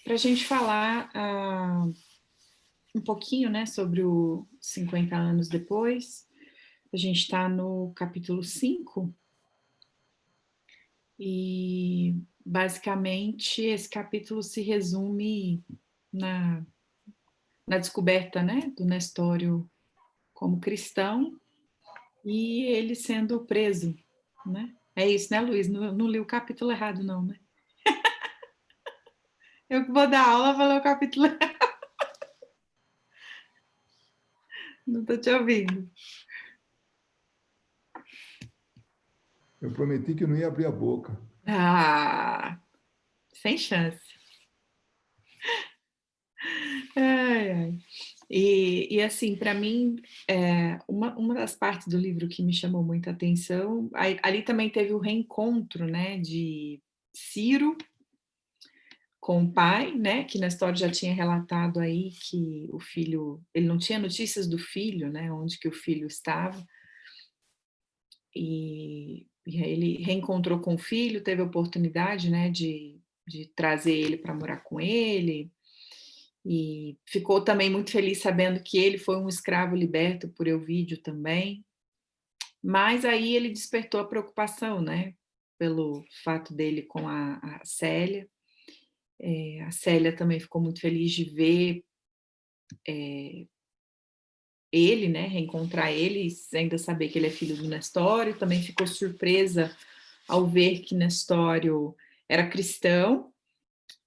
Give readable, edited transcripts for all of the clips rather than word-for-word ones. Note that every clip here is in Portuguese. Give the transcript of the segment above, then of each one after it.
para a gente falar um pouquinho, né, sobre o 50 anos depois. A gente está no capítulo 5 e, basicamente, esse capítulo se resume na, na descoberta, né, do Nestório como cristão e ele sendo preso, né? É isso, né, Luiz? Não li o capítulo errado, não, né? Eu que vou dar aula, vou ler o capítulo errado. Não estou te ouvindo. Eu prometi que não ia abrir a boca. Ah, sem chance. Ai, ai. E assim, para mim, uma das partes do livro que me chamou muita atenção, ali também teve o reencontro, né, de Ciro com o pai, né, que na história já tinha relatado aí que o filho, ele não tinha notícias do filho, né, onde que o filho estava, e aí ele reencontrou com o filho, teve a oportunidade, né, de trazer ele para morar com ele, e ficou também muito feliz sabendo que ele foi um escravo liberto por Euvídio também. Mas aí ele despertou a preocupação, né, pelo fato dele com a Célia. A Célia também ficou muito feliz de ver ele, né, reencontrar ele, ainda saber que ele é filho do Nestório. Também ficou surpresa ao ver que Nestório era cristão.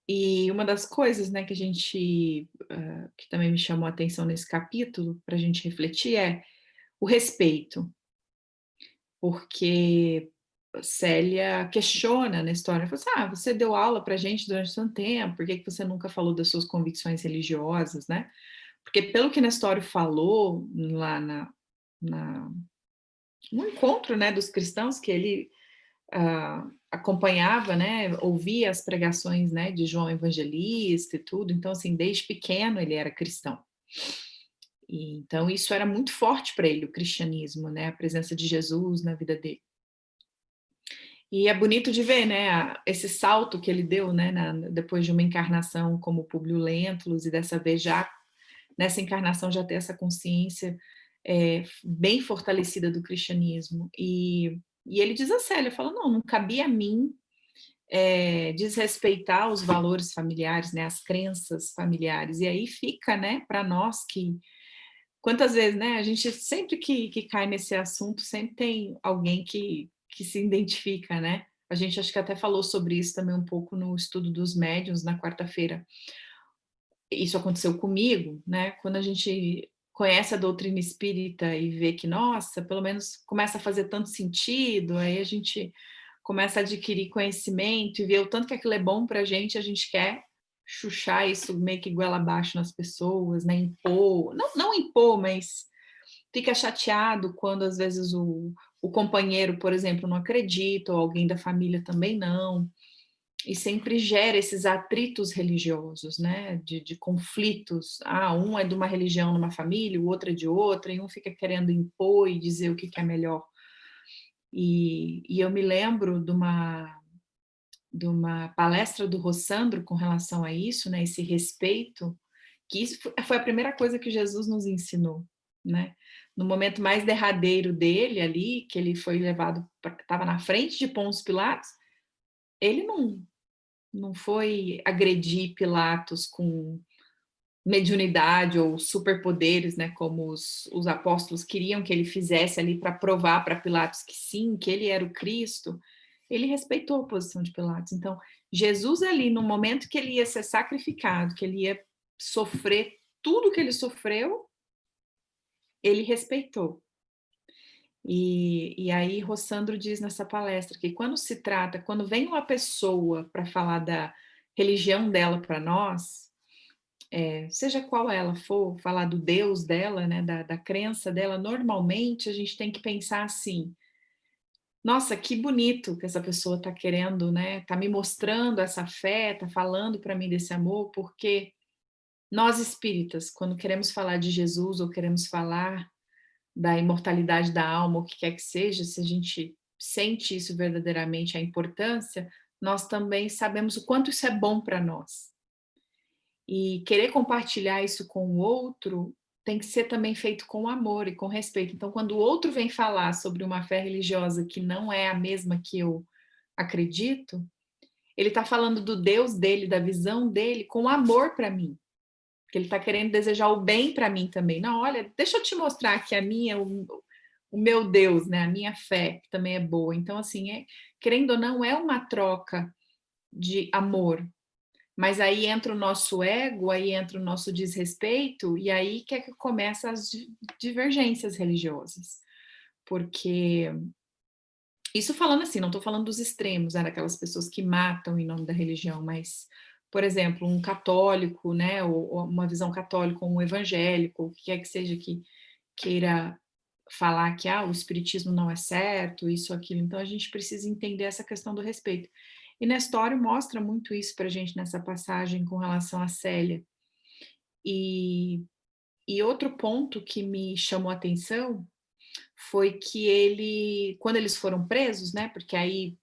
E uma das coisas, né, que a gente, que também me chamou a atenção nesse capítulo, para a gente refletir, é o respeito, porque Célia questiona na história, fala assim, você deu aula para a gente durante tanto tempo, por que que você nunca falou das suas convicções religiosas, né? Porque pelo que Nestório falou lá no encontro, né, dos cristãos, que ele acompanhava, né, ouvia as pregações, né, de João Evangelista e tudo, então assim, desde pequeno ele era cristão. E, então isso era muito forte para ele, o cristianismo, né, a presença de Jesus na vida dele. E é bonito de ver, né, esse salto que ele deu, né, depois de uma encarnação como Públio Lentulus, e dessa vez já, nessa encarnação, já ter essa consciência bem fortalecida do cristianismo. E ele diz a Célia, fala, não cabia a mim desrespeitar os valores familiares, né, as crenças familiares. E aí fica, né, para nós que, quantas vezes, né, a gente sempre que cai nesse assunto, sempre tem alguém que se identifica, né? A gente acho que até falou sobre isso também um pouco no estudo dos médiuns na quarta-feira. Isso aconteceu comigo, né? Quando a gente conhece a doutrina espírita e vê que, nossa, pelo menos começa a fazer tanto sentido, aí a gente começa a adquirir conhecimento e ver o tanto que aquilo é bom para a gente quer chuchar isso meio que goela abaixo nas pessoas, né? Impor, não impor, mas fica chateado quando às vezes o companheiro, por exemplo, não acredita, ou alguém da família também não, e sempre gera esses atritos religiosos, né, de conflitos. Um é de uma religião numa família, o outro é de outra, e um fica querendo impor e dizer o que é melhor. E eu me lembro de uma palestra do Rossandro com relação a isso, né, esse respeito, que isso foi a primeira coisa que Jesus nos ensinou, né? No momento mais derradeiro dele ali, que ele foi levado, estava na frente de Pôncio Pilatos, ele não foi agredir Pilatos com mediunidade ou superpoderes, né, como os apóstolos queriam que ele fizesse ali para provar para Pilatos que sim, que ele era o Cristo. Ele respeitou a posição de Pilatos. Então, Jesus ali, no momento que ele ia ser sacrificado, que ele ia sofrer tudo que ele sofreu, ele respeitou. E aí Rossandro diz nessa palestra que quando vem uma pessoa para falar da religião dela para nós, seja qual ela for, falar do Deus dela, né, da crença dela, normalmente a gente tem que pensar assim, nossa, que bonito que essa pessoa está querendo, né, está me mostrando essa fé, está falando para mim desse amor, porque nós espíritas, quando queremos falar de Jesus ou queremos falar da imortalidade da alma, o que quer que seja, se a gente sente isso verdadeiramente, a importância, nós também sabemos o quanto isso é bom para nós. E querer compartilhar isso com o outro tem que ser também feito com amor e com respeito. Então, quando o outro vem falar sobre uma fé religiosa que não é a mesma que eu acredito, ele está falando do Deus dele, da visão dele, com amor para mim. Porque ele está querendo desejar o bem para mim também. Não, olha, deixa eu te mostrar que a minha, o meu Deus, né, a minha fé, que também é boa. Então, assim, querendo ou não, é uma troca de amor. Mas aí entra o nosso ego, aí entra o nosso desrespeito, e aí que é que começam as divergências religiosas. Porque, isso falando assim, não estou falando dos extremos, né, daquelas pessoas que matam em nome da religião, mas, por exemplo, um católico, né, ou uma visão católica, ou um evangélico, o que quer que seja que queira falar que o espiritismo não é certo, isso, aquilo. Então, a gente precisa entender essa questão do respeito. E Nestório mostra muito isso para a gente nessa passagem com relação a Célia. E outro ponto que me chamou a atenção foi que quando eles foram presos, né, porque aí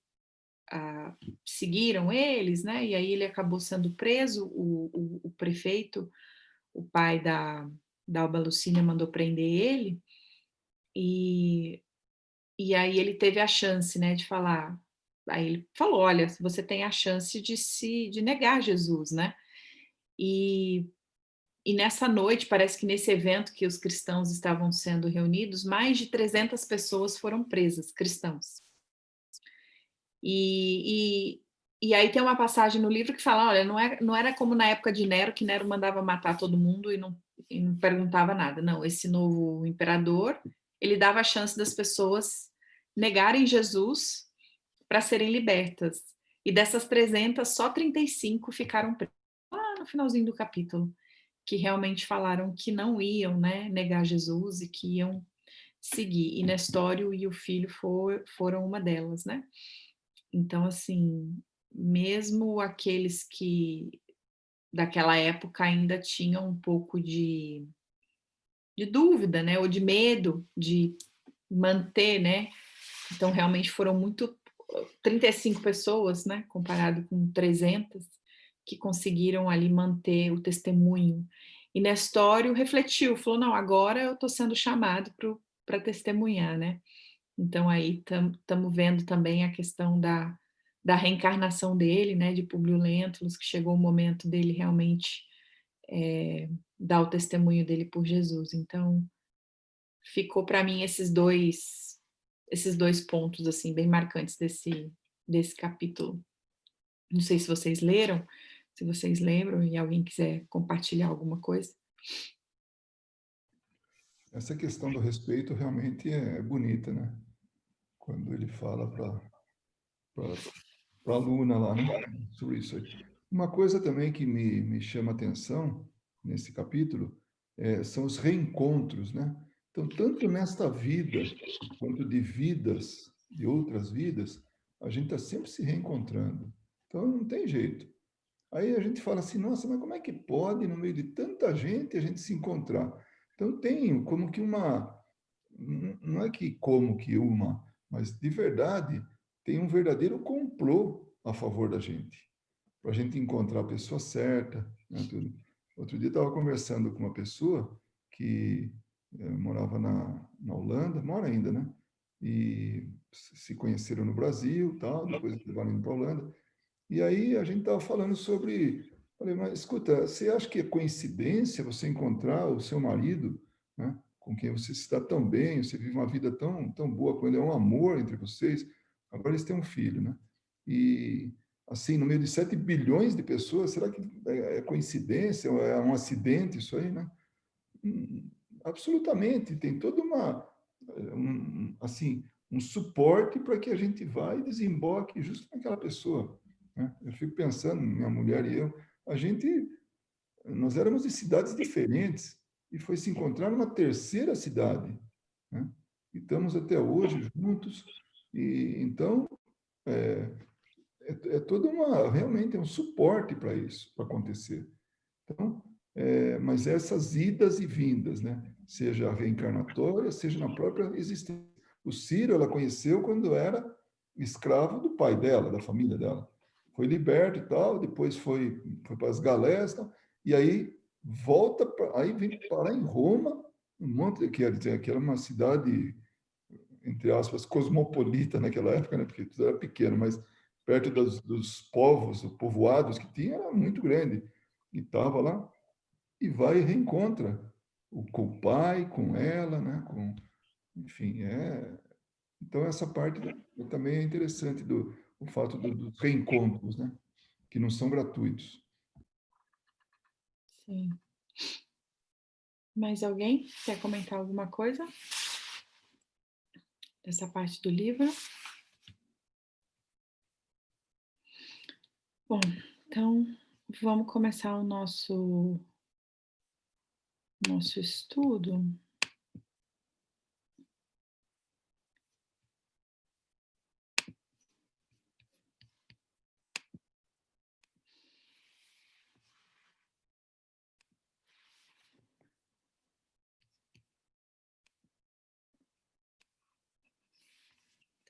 seguiram eles, né, e aí ele acabou sendo preso, o prefeito, o pai da Alba Lucínia mandou prender ele, e aí ele teve a chance, né, de falar. Aí ele falou: olha, você tem a chance de negar Jesus, né? E nessa noite, parece que nesse evento que os cristãos estavam sendo reunidos, mais de 300 pessoas foram presas, cristãos. E aí tem uma passagem no livro que fala: olha, não era como na época de Nero, que Nero mandava matar todo mundo e não perguntava nada. Não, esse novo imperador, ele dava a chance das pessoas negarem Jesus para serem libertas. E dessas 300, só 35 ficaram presas. Lá no finalzinho do capítulo, que realmente falaram que não iam, né, negar Jesus e que iam seguir. E Nestório e o filho foram uma delas, né? Então, assim, mesmo aqueles que daquela época ainda tinham um pouco de dúvida, né, ou de medo de manter, né? Então, realmente foram 35 pessoas, né, comparado com 300, que conseguiram ali manter o testemunho. E Nestório refletiu, falou: não, agora eu estou sendo chamado para testemunhar, né? Então, aí estamos vendo também a questão da reencarnação dele, né, de Publio Lentulus, que chegou o momento dele realmente dar o testemunho dele por Jesus. Então, ficou para mim esses dois pontos assim bem marcantes desse capítulo. Não sei se vocês leram, se vocês lembram e alguém quiser compartilhar alguma coisa. Essa questão do respeito realmente é bonita, né? Quando ele fala para a aluna lá, né? Sobre isso aí. Uma coisa também que me chama a atenção nesse capítulo são os reencontros, né? Então, tanto nesta vida, quanto de vidas, de outras vidas, a gente está sempre se reencontrando. Então, não tem jeito. Aí a gente fala assim, nossa, mas como é que pode, no meio de tanta gente, a gente se encontrar? Então, tem como que não é que como que uma, mas de verdade, tem um verdadeiro complô a favor da gente, para a gente encontrar a pessoa certa, né, tudo. Outro dia eu estava conversando com uma pessoa que morava na Holanda, mora ainda, né? E se conheceram no Brasil, tal, depois levaram indo para a Holanda. E aí a gente estava falando sobre, falei, mas escuta, você acha que é coincidência você encontrar o seu marido, né, com quem você se dá tão bem, você vive uma vida tão boa com ele, é um amor entre vocês, agora eles têm um filho, né? E assim, no meio de 7 bilhões de pessoas, será que é coincidência ou é um acidente isso aí, né? Absolutamente, tem toda assim, um suporte para que a gente vá e desemboque justo naquela pessoa, né? Eu fico pensando, minha mulher e eu, nós éramos de cidades diferentes e foi se encontrar numa terceira cidade, né? E estamos até hoje juntos e então toda realmente é um suporte para isso, para acontecer. Então, mas essas idas e vindas, né? Seja a reencarnatória, seja na própria existência. O Ciro, ela conheceu quando era escravo do pai dela, da família dela. Foi liberto e tal, depois foi para as galés, tal, E aí volta, aí vem parar em Roma, um monte, que era uma cidade, entre aspas, cosmopolita naquela época, né? Porque tudo era pequeno, mas perto dos povos, os povoados que tinha, era muito grande. E estava lá, e vai e reencontra com o pai, com ela, né? Enfim, então essa parte também é interessante o fato dos reencontros, né? Que não são gratuitos. Sim. Mais alguém quer comentar alguma coisa dessa parte do livro? Bom, então vamos começar o nosso estudo.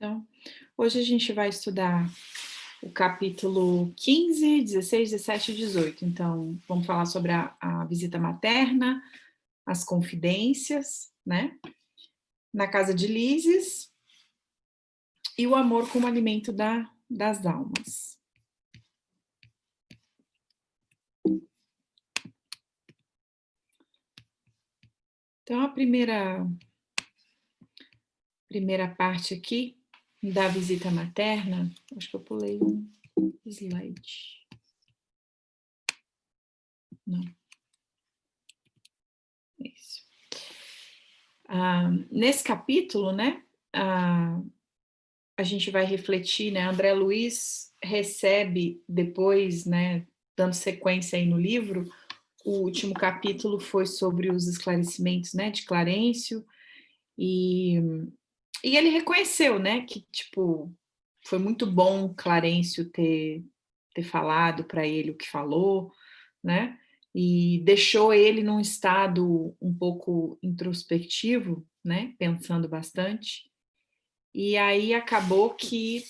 Então, hoje a gente vai estudar o capítulo 15, 16, 17 e 18. Então, vamos falar sobre a visita materna, as confidências, né? Na casa de Lises e o amor como alimento das almas. Então, a primeira parte aqui da visita materna, acho que eu pulei um slide. Não. Isso. Nesse capítulo, né, a gente vai refletir, né, André Luiz recebe depois, né, dando sequência aí no livro, o último capítulo foi sobre os esclarecimentos, né, de Clarencio, e ele reconheceu, né, que, tipo, foi muito bom Clarencio ter falado para ele o que falou, né, e deixou ele num estado um pouco introspectivo, né, pensando bastante, e aí acabou que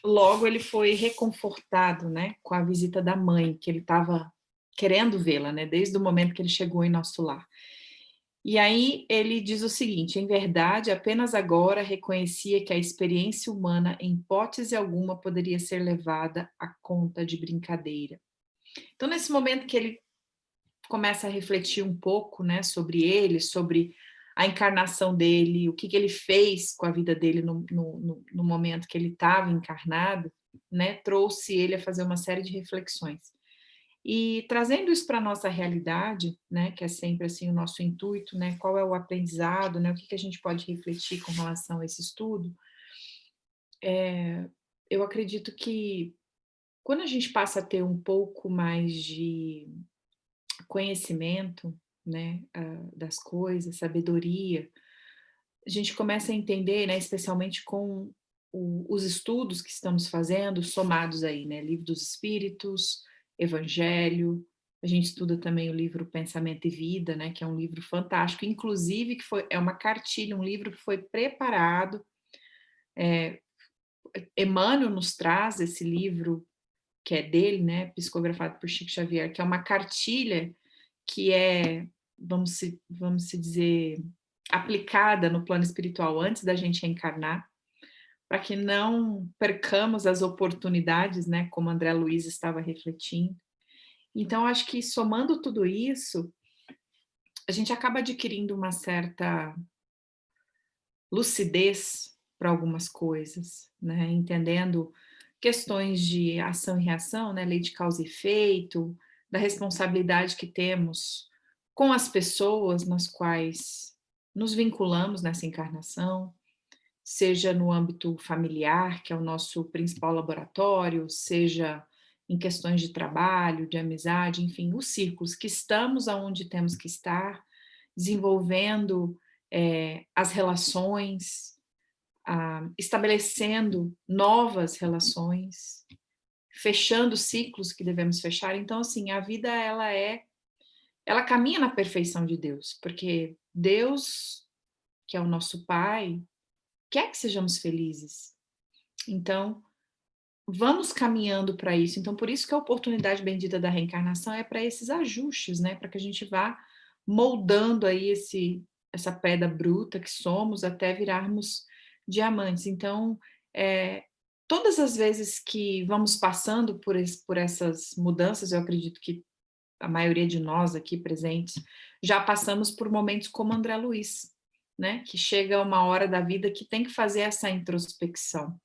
logo ele foi reconfortado, né, com a visita da mãe, que ele estava querendo vê-la, né, desde o momento que ele chegou em nosso lar. E aí ele diz o seguinte: em verdade, apenas agora reconhecia que a experiência humana, em hipótese alguma, poderia ser levada à conta de brincadeira. Então, nesse momento que ele começa a refletir um pouco, né, sobre ele, sobre a encarnação dele, o que ele fez com a vida dele no momento que ele estava encarnado, né, trouxe ele a fazer uma série de reflexões. E trazendo isso para a nossa realidade, né, que é sempre assim o nosso intuito, né, qual é o aprendizado, né, o que a gente pode refletir com relação a esse estudo, eu acredito que quando a gente passa a ter um pouco mais de conhecimento, né, das coisas, sabedoria, a gente começa a entender, né, especialmente com os estudos que estamos fazendo, somados aí, né, Livro dos Espíritos, Evangelho, a gente estuda também o livro Pensamento e Vida, né, que é um livro fantástico, inclusive que é uma cartilha, um livro que foi preparado, Emmanuel nos traz esse livro, que é dele, né, psicografado por Chico Xavier, que é uma cartilha que é, vamos se dizer, aplicada no plano espiritual antes da gente reencarnar, para que não percamos as oportunidades, né, como André Luiz estava refletindo. Então, acho que somando tudo isso, a gente acaba adquirindo uma certa lucidez para algumas coisas, né, entendendo questões de ação e reação, né, lei de causa e efeito, da responsabilidade que temos com as pessoas nas quais nos vinculamos nessa encarnação, seja no âmbito familiar, que é o nosso principal laboratório, seja em questões de trabalho, de amizade, enfim, os círculos que estamos aonde temos que estar, desenvolvendo as relações, estabelecendo novas relações, fechando ciclos que devemos fechar. Então, assim, a vida ela caminha na perfeição de Deus, porque Deus, que é o nosso Pai, quer que sejamos felizes. Então, vamos caminhando para isso. Então, por isso que a oportunidade bendita da reencarnação é para esses ajustes, né? Para que a gente vá moldando aí essa pedra bruta que somos até virarmos diamantes. Então, é, todas as vezes que vamos passando por essas mudanças, eu acredito que a maioria de nós aqui presentes já passamos por momentos como André Luiz, né? Que chega uma hora da vida que tem que fazer essa introspecção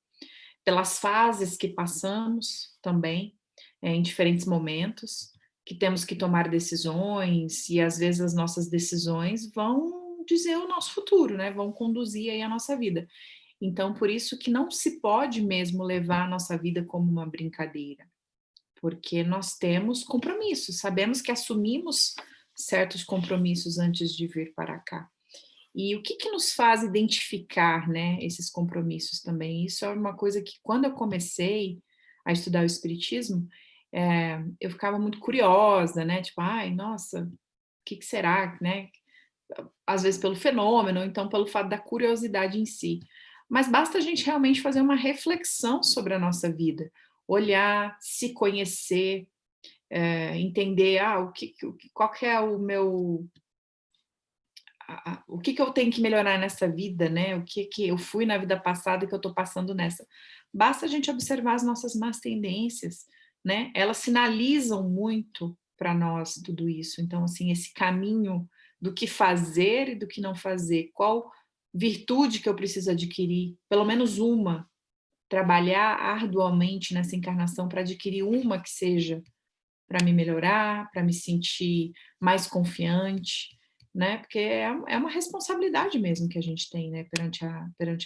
pelas fases que passamos também, em diferentes momentos, que temos que tomar decisões, e às vezes as nossas decisões vão dizer o nosso futuro, né? Vão conduzir aí a nossa vida. Então, por isso que não se pode mesmo levar a nossa vida como uma brincadeira, porque nós temos compromissos, sabemos que assumimos certos compromissos antes de vir para cá. E o que que nos faz identificar, né, esses compromissos também? Isso é uma coisa que quando eu comecei a estudar o espiritismo, eu ficava muito curiosa, né, tipo: "Ai, nossa, o que que será?", né, às vezes pelo fenômeno ou então pelo fato da curiosidade em si. Mas basta a gente realmente fazer uma reflexão sobre a nossa vida, olhar, se conhecer, entender, qual que é o meu o que que eu tenho que melhorar nessa vida, né? O que que eu fui na vida passada e que eu estou passando nessa. Basta a gente observar as nossas más tendências, né? Elas sinalizam muito para nós tudo isso. Então, assim, esse caminho do que fazer e do que não fazer, qual virtude que eu preciso adquirir, pelo menos uma, trabalhar arduamente nessa encarnação para adquirir uma que seja para me melhorar, para me sentir mais confiante, né? Porque é uma responsabilidade mesmo que a gente tem, né, perante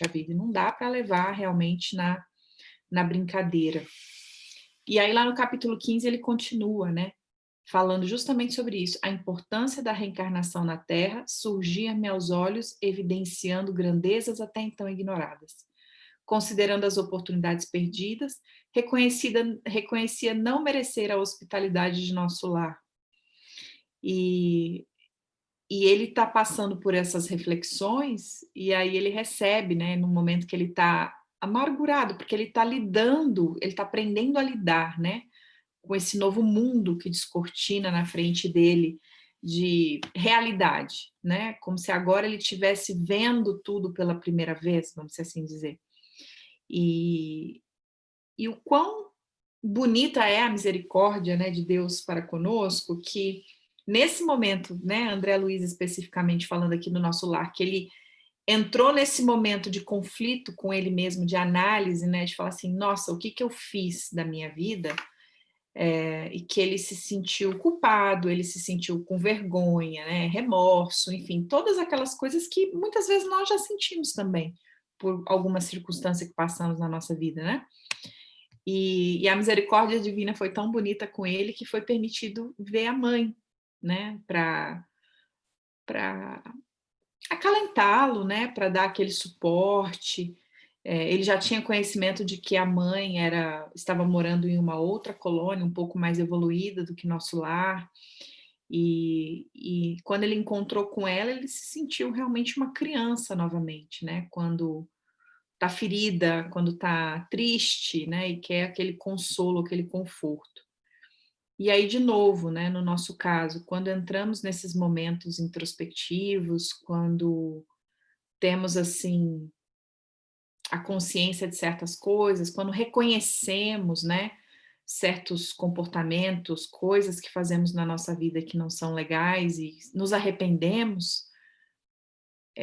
a vida. E não dá para levar realmente na brincadeira. E aí, lá no capítulo 15, ele continua, né? Falando justamente sobre isso. A importância da reencarnação na Terra surgia-me aos olhos, evidenciando grandezas até então ignoradas. Considerando as oportunidades perdidas, reconhecia não merecer a hospitalidade de nosso lar. E, e ele está passando por essas reflexões, e aí ele recebe, né, no momento que ele está amargurado, porque ele está lidando, ele está aprendendo a lidar, né, com esse novo mundo que descortina na frente dele de realidade, né, como se agora ele estivesse vendo tudo pela primeira vez, vamos assim dizer. E, e o quão bonita é a misericórdia, né, de Deus para conosco, que nesse momento, né, André Luiz especificamente falando aqui no nosso lar, que ele entrou nesse momento de conflito com ele mesmo, de análise, né, de falar assim, nossa, o que que eu fiz da minha vida? E que ele se sentiu culpado, ele se sentiu com vergonha, né, remorso, enfim, todas aquelas coisas que muitas vezes nós já sentimos também, por alguma circunstância que passamos na nossa vida, né? E a misericórdia divina foi tão bonita com ele que foi permitido ver a mãe, né, para acalentá-lo, né, para dar aquele suporte. Ele já tinha conhecimento de que a mãe estava morando em uma outra colônia, um pouco mais evoluída do que nosso lar, e quando ele encontrou com ela, ele se sentiu realmente uma criança novamente, né, quando está ferida, quando está triste, né, e quer aquele consolo, aquele conforto. E aí, de novo, né, no nosso caso, quando entramos nesses momentos introspectivos, quando temos, assim, a consciência de certas coisas, quando reconhecemos, né, certos comportamentos, coisas que fazemos na nossa vida que não são legais e nos arrependemos,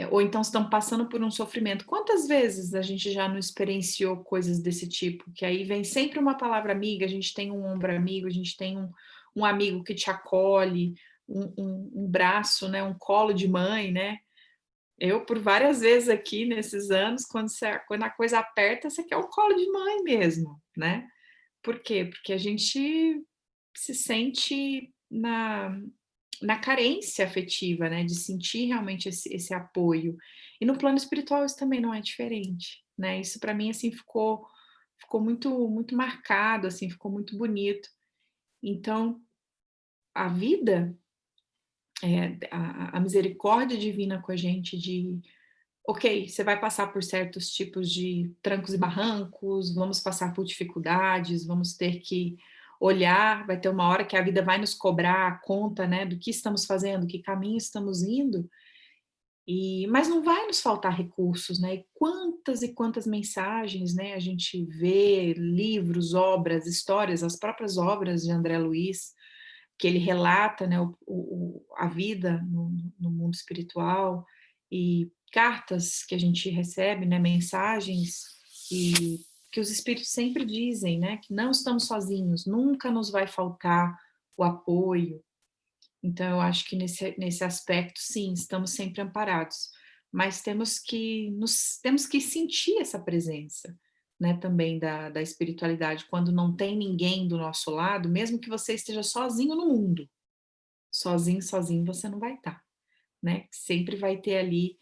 ou então estão passando por um sofrimento. Quantas vezes a gente já não experienciou coisas desse tipo? Que aí vem sempre uma palavra amiga, a gente tem um ombro amigo, a gente tem um amigo que te acolhe, um braço, né, um colo de mãe, né? Eu, por várias vezes aqui nesses anos, quando a coisa aperta, você quer o colo de mãe mesmo, né? Por quê? Porque a gente se sente na carência afetiva, né, de sentir realmente esse apoio. E no plano espiritual isso também não é diferente, né? Isso para mim assim ficou muito marcado, assim, ficou muito bonito. Então, a vida, a misericórdia divina com a gente de ok, você vai passar por certos tipos de trancos e barrancos, vamos passar por dificuldades, vamos ter que olhar, vai ter uma hora que a vida vai nos cobrar a conta, né, do que estamos fazendo, que caminho estamos indo, mas não vai nos faltar recursos, né? E quantas mensagens, né, a gente vê, livros, obras, histórias, as próprias obras de André Luiz, que ele relata, né, a vida no mundo espiritual, e cartas que a gente recebe, né, mensagens, e que os espíritos sempre dizem, né, que não estamos sozinhos, nunca nos vai faltar o apoio. Então, eu acho que nesse aspecto, sim, estamos sempre amparados, mas temos que sentir essa presença, né, também da espiritualidade, quando não tem ninguém do nosso lado, mesmo que você esteja sozinho no mundo, sozinho, sozinho você não vai estar, né? Sempre vai ter ali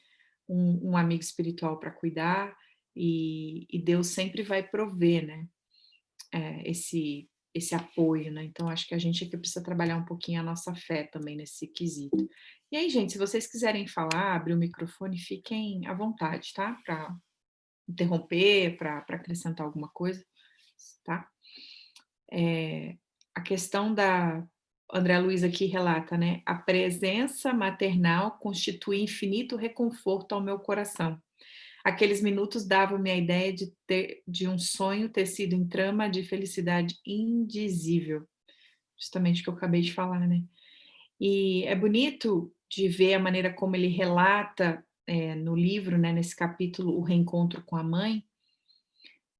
um amigo espiritual para cuidar, e Deus sempre vai prover, né, esse apoio, né? Então, acho que a gente aqui precisa trabalhar um pouquinho a nossa fé também nesse quesito. E aí, gente, se vocês quiserem falar, abrir o microfone, fiquem à vontade, tá? Para interromper, para acrescentar alguma coisa, tá? A questão da André Luiz aqui relata, né? A presença maternal constitui infinito reconforto ao meu coração. Aqueles minutos davam-me a ideia de um sonho tecido em trama de felicidade indizível. Justamente o que eu acabei de falar, né? E é bonito de ver a maneira como ele relata no livro, né, nesse capítulo, o reencontro com a mãe,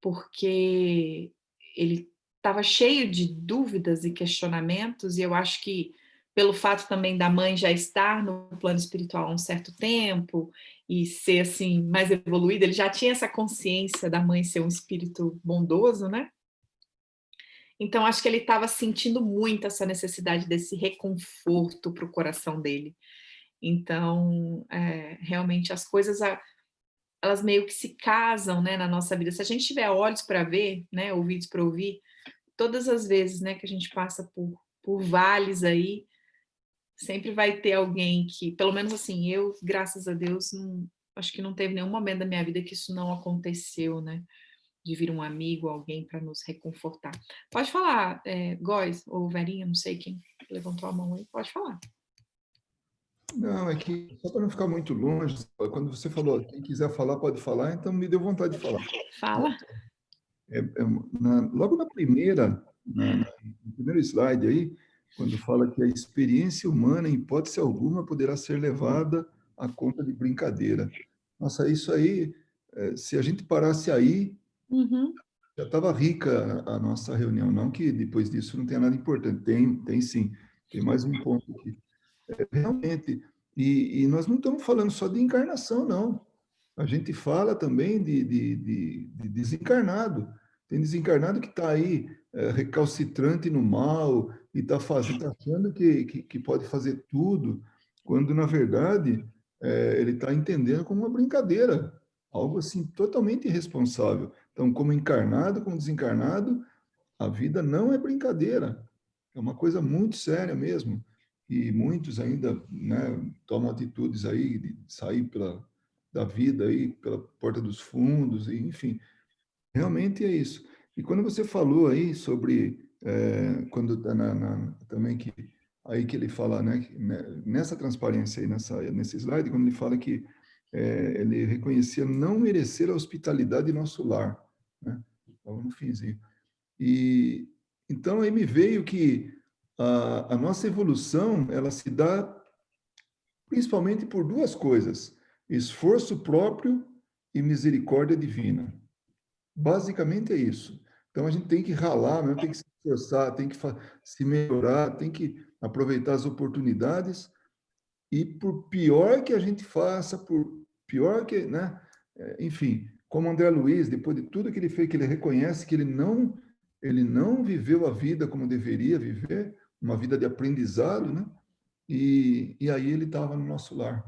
porque ele estava cheio de dúvidas e questionamentos, e eu acho que pelo fato também da mãe já estar no plano espiritual há um certo tempo e ser assim mais evoluída, ele já tinha essa consciência da mãe ser um espírito bondoso, né? Então acho que ele estava sentindo muito essa necessidade desse reconforto para o coração dele. Então, realmente as coisas elas meio que se casam, né, na nossa vida. Se a gente tiver olhos para ver, né, ouvidos para ouvir, todas as vezes, né, que a gente passa por vales aí, sempre vai ter alguém que, pelo menos assim, eu, graças a Deus, não, acho que não teve nenhum momento da minha vida que isso não aconteceu, né, de vir um amigo, alguém para nos reconfortar. Pode falar, Góis ou Verinha, não sei quem levantou a mão aí, pode falar. Não, é que, só para não ficar muito longe, quando você falou, quem quiser falar, pode falar, então me deu vontade de falar. Fala. Logo no primeiro slide aí, quando fala que a experiência humana, em hipótese alguma, poderá ser levada à conta de brincadeira. Nossa, isso aí, se a gente parasse aí, Uhum. já estava rica a nossa reunião. Não que depois disso não tenha nada importante. Tem sim. Tem mais um ponto aqui. Realmente. E nós não estamos falando só de encarnação, não. A gente fala também de desencarnado. Tem desencarnado que está aí recalcitrante no mal e está achando que pode fazer tudo, quando, na verdade, ele está entendendo como uma brincadeira, algo assim totalmente irresponsável. Então, como encarnado, como desencarnado, a vida não é brincadeira, é uma coisa muito séria mesmo. E muitos ainda, né, tomam atitudes aí de sair da vida aí pela porta dos fundos, e, enfim, realmente é isso. E quando você falou aí sobre, quando tá também que aí que ele fala, né, nessa transparência aí, nesse slide, quando ele fala que ele reconhecia não merecer a hospitalidade de nosso lar, né? Estava no finzinho. E então aí me veio que a nossa evolução ela se dá principalmente por duas coisas: esforço próprio e misericórdia divina. Basicamente é isso. Então a gente tem que ralar, mesmo, tem que se esforçar, tem que se melhorar, tem que aproveitar as oportunidades e por pior que a gente faça, por pior que, né? Enfim, como André Luiz, depois de tudo que ele fez, que ele reconhece que ele não viveu a vida como deveria viver, uma vida de aprendizado, né? E aí ele estava no nosso lar.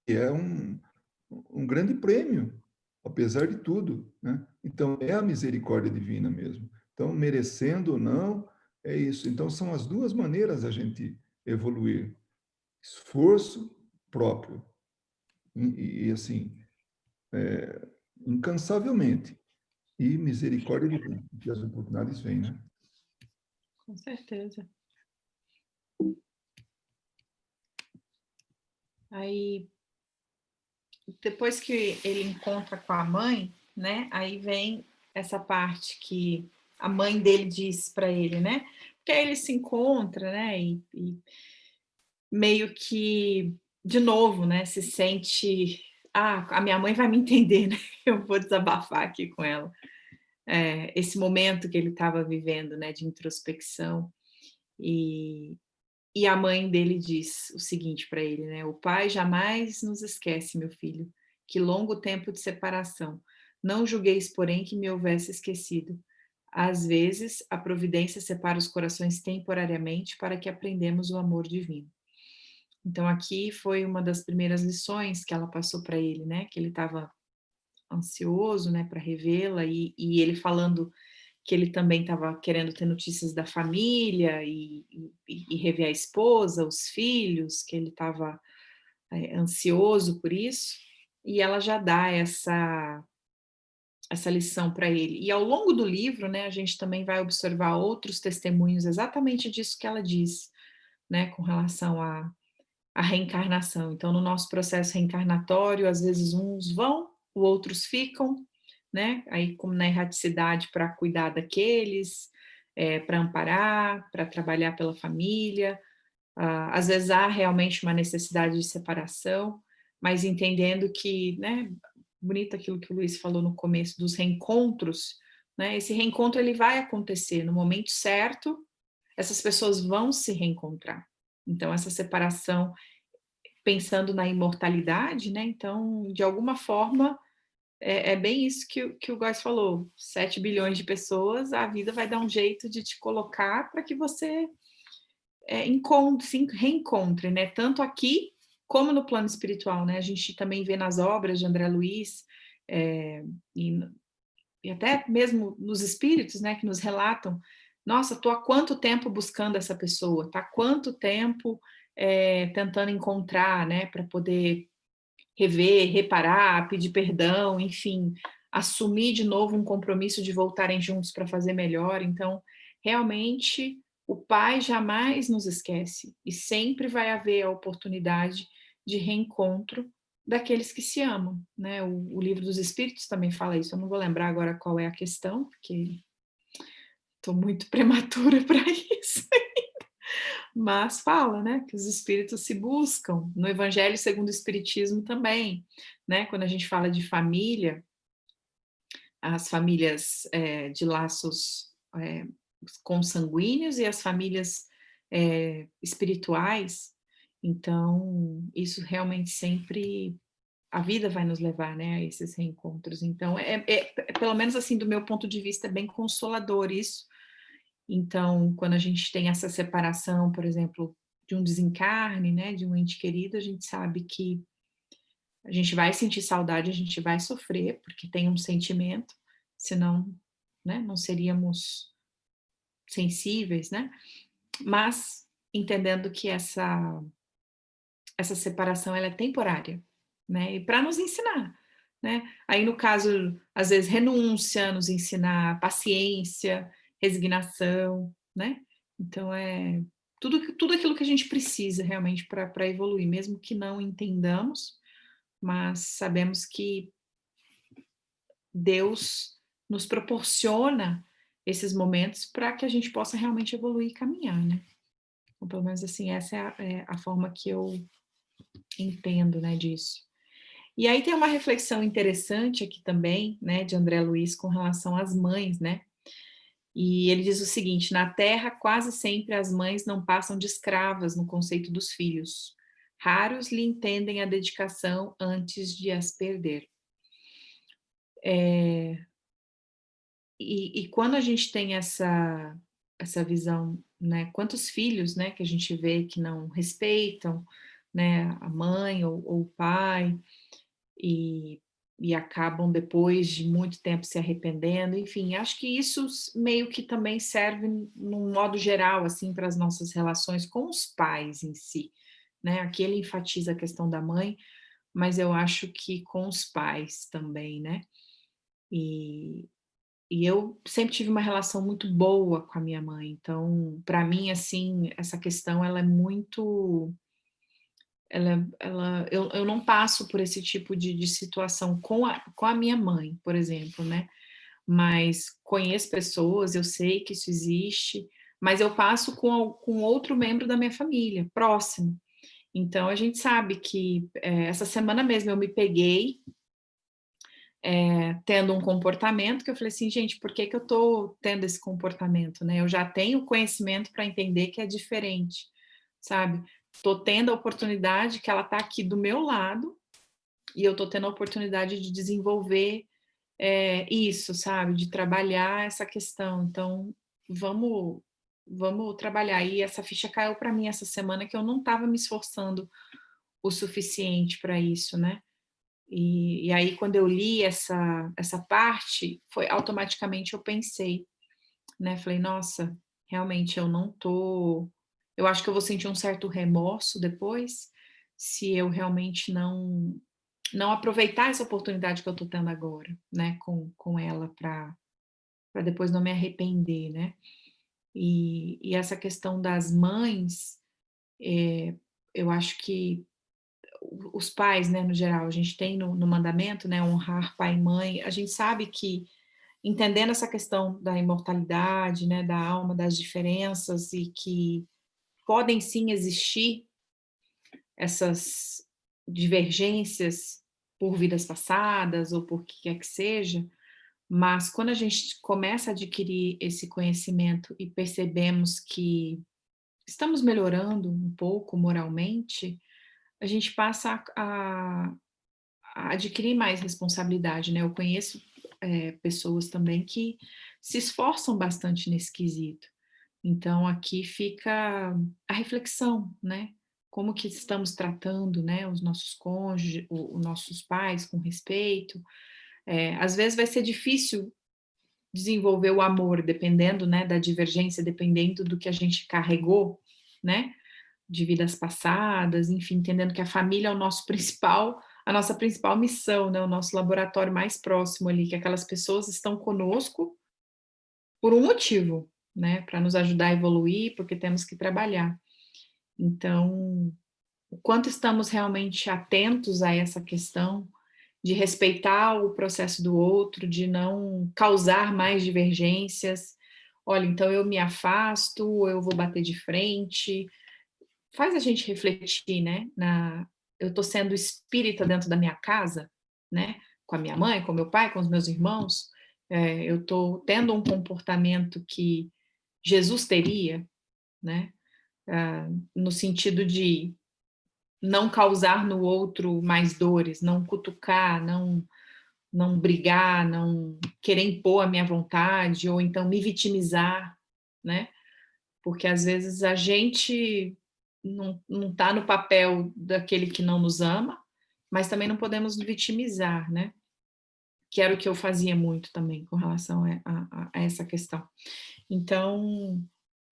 E é um grande prêmio, apesar de tudo, né? Então, é a misericórdia divina mesmo. Então, merecendo ou não, é isso. Então, são as duas maneiras a gente evoluir. Esforço próprio. E assim, incansavelmente. E misericórdia divina, que as oportunidades vêm, né? Com certeza. Aí, depois que ele encontra com a mãe, né? Aí vem essa parte que a mãe dele diz para ele, né? Porque aí ele se encontra, né? E meio que, de novo, né? Se sente, a minha mãe vai me entender, né? Eu vou desabafar aqui com ela. Esse momento que ele estava vivendo, né? De introspecção. E a mãe dele diz o seguinte para ele, né? O pai jamais nos esquece, meu filho. Que longo tempo de separação. Não julgueis, porém, que me houvesse esquecido. Às vezes, a providência separa os corações temporariamente para que aprendamos o amor divino. Então, aqui foi uma das primeiras lições que ela passou para ele, né? Que ele estava ansioso, né, para revê-la, e ele falando que ele também estava querendo ter notícias da família e rever a esposa, os filhos, que ele estava ansioso por isso, e ela já dá essa lição para ele. E ao longo do livro, né, a gente também vai observar outros testemunhos exatamente disso que ela diz, né, com relação à reencarnação. Então, no nosso processo reencarnatório, às vezes uns vão, outros ficam, né? Aí, como na erraticidade, para cuidar daqueles, para amparar, para trabalhar pela família. Às vezes há realmente uma necessidade de separação, mas entendendo que, né? Bonito aquilo que o Luiz falou no começo dos reencontros, né? Esse reencontro ele vai acontecer no momento certo. Essas pessoas vão se reencontrar. Então, essa separação, pensando na imortalidade, né? Então, de alguma forma, é bem isso que o Góes falou. 7 bilhões de pessoas, a vida vai dar um jeito de te colocar para que você se reencontre, né? Tanto aqui como no plano espiritual, né? A gente também vê nas obras de André Luiz, e até mesmo nos espíritos, né, que nos relatam, nossa, estou há quanto tempo buscando essa pessoa, tá? Quanto tempo tentando encontrar, né, para poder rever, reparar, pedir perdão, enfim, assumir de novo um compromisso de voltarem juntos para fazer melhor. Então, realmente, o Pai jamais nos esquece e sempre vai haver a oportunidade de reencontro daqueles que se amam, né? O Livro dos Espíritos também fala isso. Eu não vou lembrar agora qual é a questão, porque estou muito prematura para isso. Mas fala, né, que os espíritos se buscam. No Evangelho segundo o Espiritismo também, né? Quando a gente fala de família, as famílias de laços consanguíneos e as famílias espirituais. Então, isso realmente sempre a vida vai nos levar, né, a esses reencontros. Então, pelo menos assim, do meu ponto de vista, é bem consolador isso. Então, quando a gente tem essa separação, por exemplo, de um desencarne, né, de um ente querido, a gente sabe que a gente vai sentir saudade, a gente vai sofrer, porque tem um sentimento, senão, né, não seríamos sensíveis, né? Mas entendendo que essa separação ela é temporária, né? E para nos ensinar, né? Aí no caso, às vezes renúncia, nos ensinar paciência, resignação, né? Então tudo aquilo que a gente precisa realmente para evoluir, mesmo que não entendamos, mas sabemos que Deus nos proporciona esses momentos para que a gente possa realmente evoluir e caminhar, né? Então, pelo menos assim, essa é a forma que eu entendo, né, disso. E aí tem uma reflexão interessante aqui também, né, de André Luiz com relação às mães, né? E ele diz o seguinte: na Terra, quase sempre as mães não passam de escravas no conceito dos filhos. Raros lhe entendem a dedicação antes de as perder. E quando a gente tem essa visão, né? Quantos filhos, né, que a gente vê que não respeitam, né, a mãe ou o pai e, e acabam depois de muito tempo se arrependendo, enfim, acho que isso meio que também serve num modo geral assim para as nossas relações com os pais em si, né? Aqui ele enfatiza a questão da mãe, mas eu acho que com os pais também, né. E e eu sempre tive uma relação muito boa com a minha mãe, então, para mim, assim, essa questão ela é muito eu não passo por esse tipo de situação com a minha mãe, por exemplo, né, mas conheço pessoas, eu sei que isso existe, mas eu passo com outro membro da minha família, próximo. Então a gente sabe que, essa semana mesmo eu me peguei, tendo um comportamento que eu falei assim: "Gente, por que que eu estou tendo esse comportamento, né, eu já tenho conhecimento para entender que é diferente", sabe. Tô tendo a oportunidade que ela está aqui do meu lado, e eu tô tendo a oportunidade de desenvolver, isso, sabe, de trabalhar essa questão. Então, vamos vamos trabalhar. E essa ficha caiu para mim essa semana que eu não estava me esforçando o suficiente para isso, né. E aí quando eu li essa parte, foi automaticamente eu pensei, né, falei: "Nossa, realmente eu não tô eu acho que eu vou sentir um certo remorso depois, se eu realmente não aproveitar essa oportunidade que eu tô tendo agora, né, com ela para depois não me arrepender, né". E essa questão das mães, eu acho que os pais, né, no geral, a gente tem no mandamento, né, honrar pai e mãe, a gente sabe que entendendo essa questão da imortalidade, né, da alma, das diferenças e que podem sim existir essas divergências por vidas passadas ou por que quer que seja, mas quando a gente começa a adquirir esse conhecimento e percebemos que estamos melhorando um pouco moralmente, a gente passa a adquirir mais responsabilidade, né. Eu conheço, pessoas também que se esforçam bastante nesse quesito. Então aqui fica a reflexão, né, como que estamos tratando, né, os nossos cônjuges, o os nossos pais com respeito. Às vezes vai ser difícil desenvolver o amor dependendo, né, da divergência, dependendo do que a gente carregou, né, de vidas passadas, enfim, entendendo que a família é o nosso principal a nossa principal missão, né, o nosso laboratório mais próximo ali, que aquelas pessoas estão conosco por um motivo, né, para nos ajudar a evoluir, porque temos que trabalhar. Então, o quanto estamos realmente atentos a essa questão de respeitar o processo do outro, de não causar mais divergências. Olha, então eu me afasto, ou eu vou bater de frente. Faz a gente refletir, né, eu estou sendo espírita dentro da minha casa, né, com a minha mãe, com meu pai, com os meus irmãos, eu estou tendo um comportamento que Jesus teria, né, no sentido de não causar no outro mais dores, não cutucar, não brigar, não querer impor a minha vontade ou então me vitimizar, né, porque às vezes a gente não está no papel daquele que não nos ama, mas também não podemos nos vitimizar, né, que era o que eu fazia muito também com relação a essa questão. Então,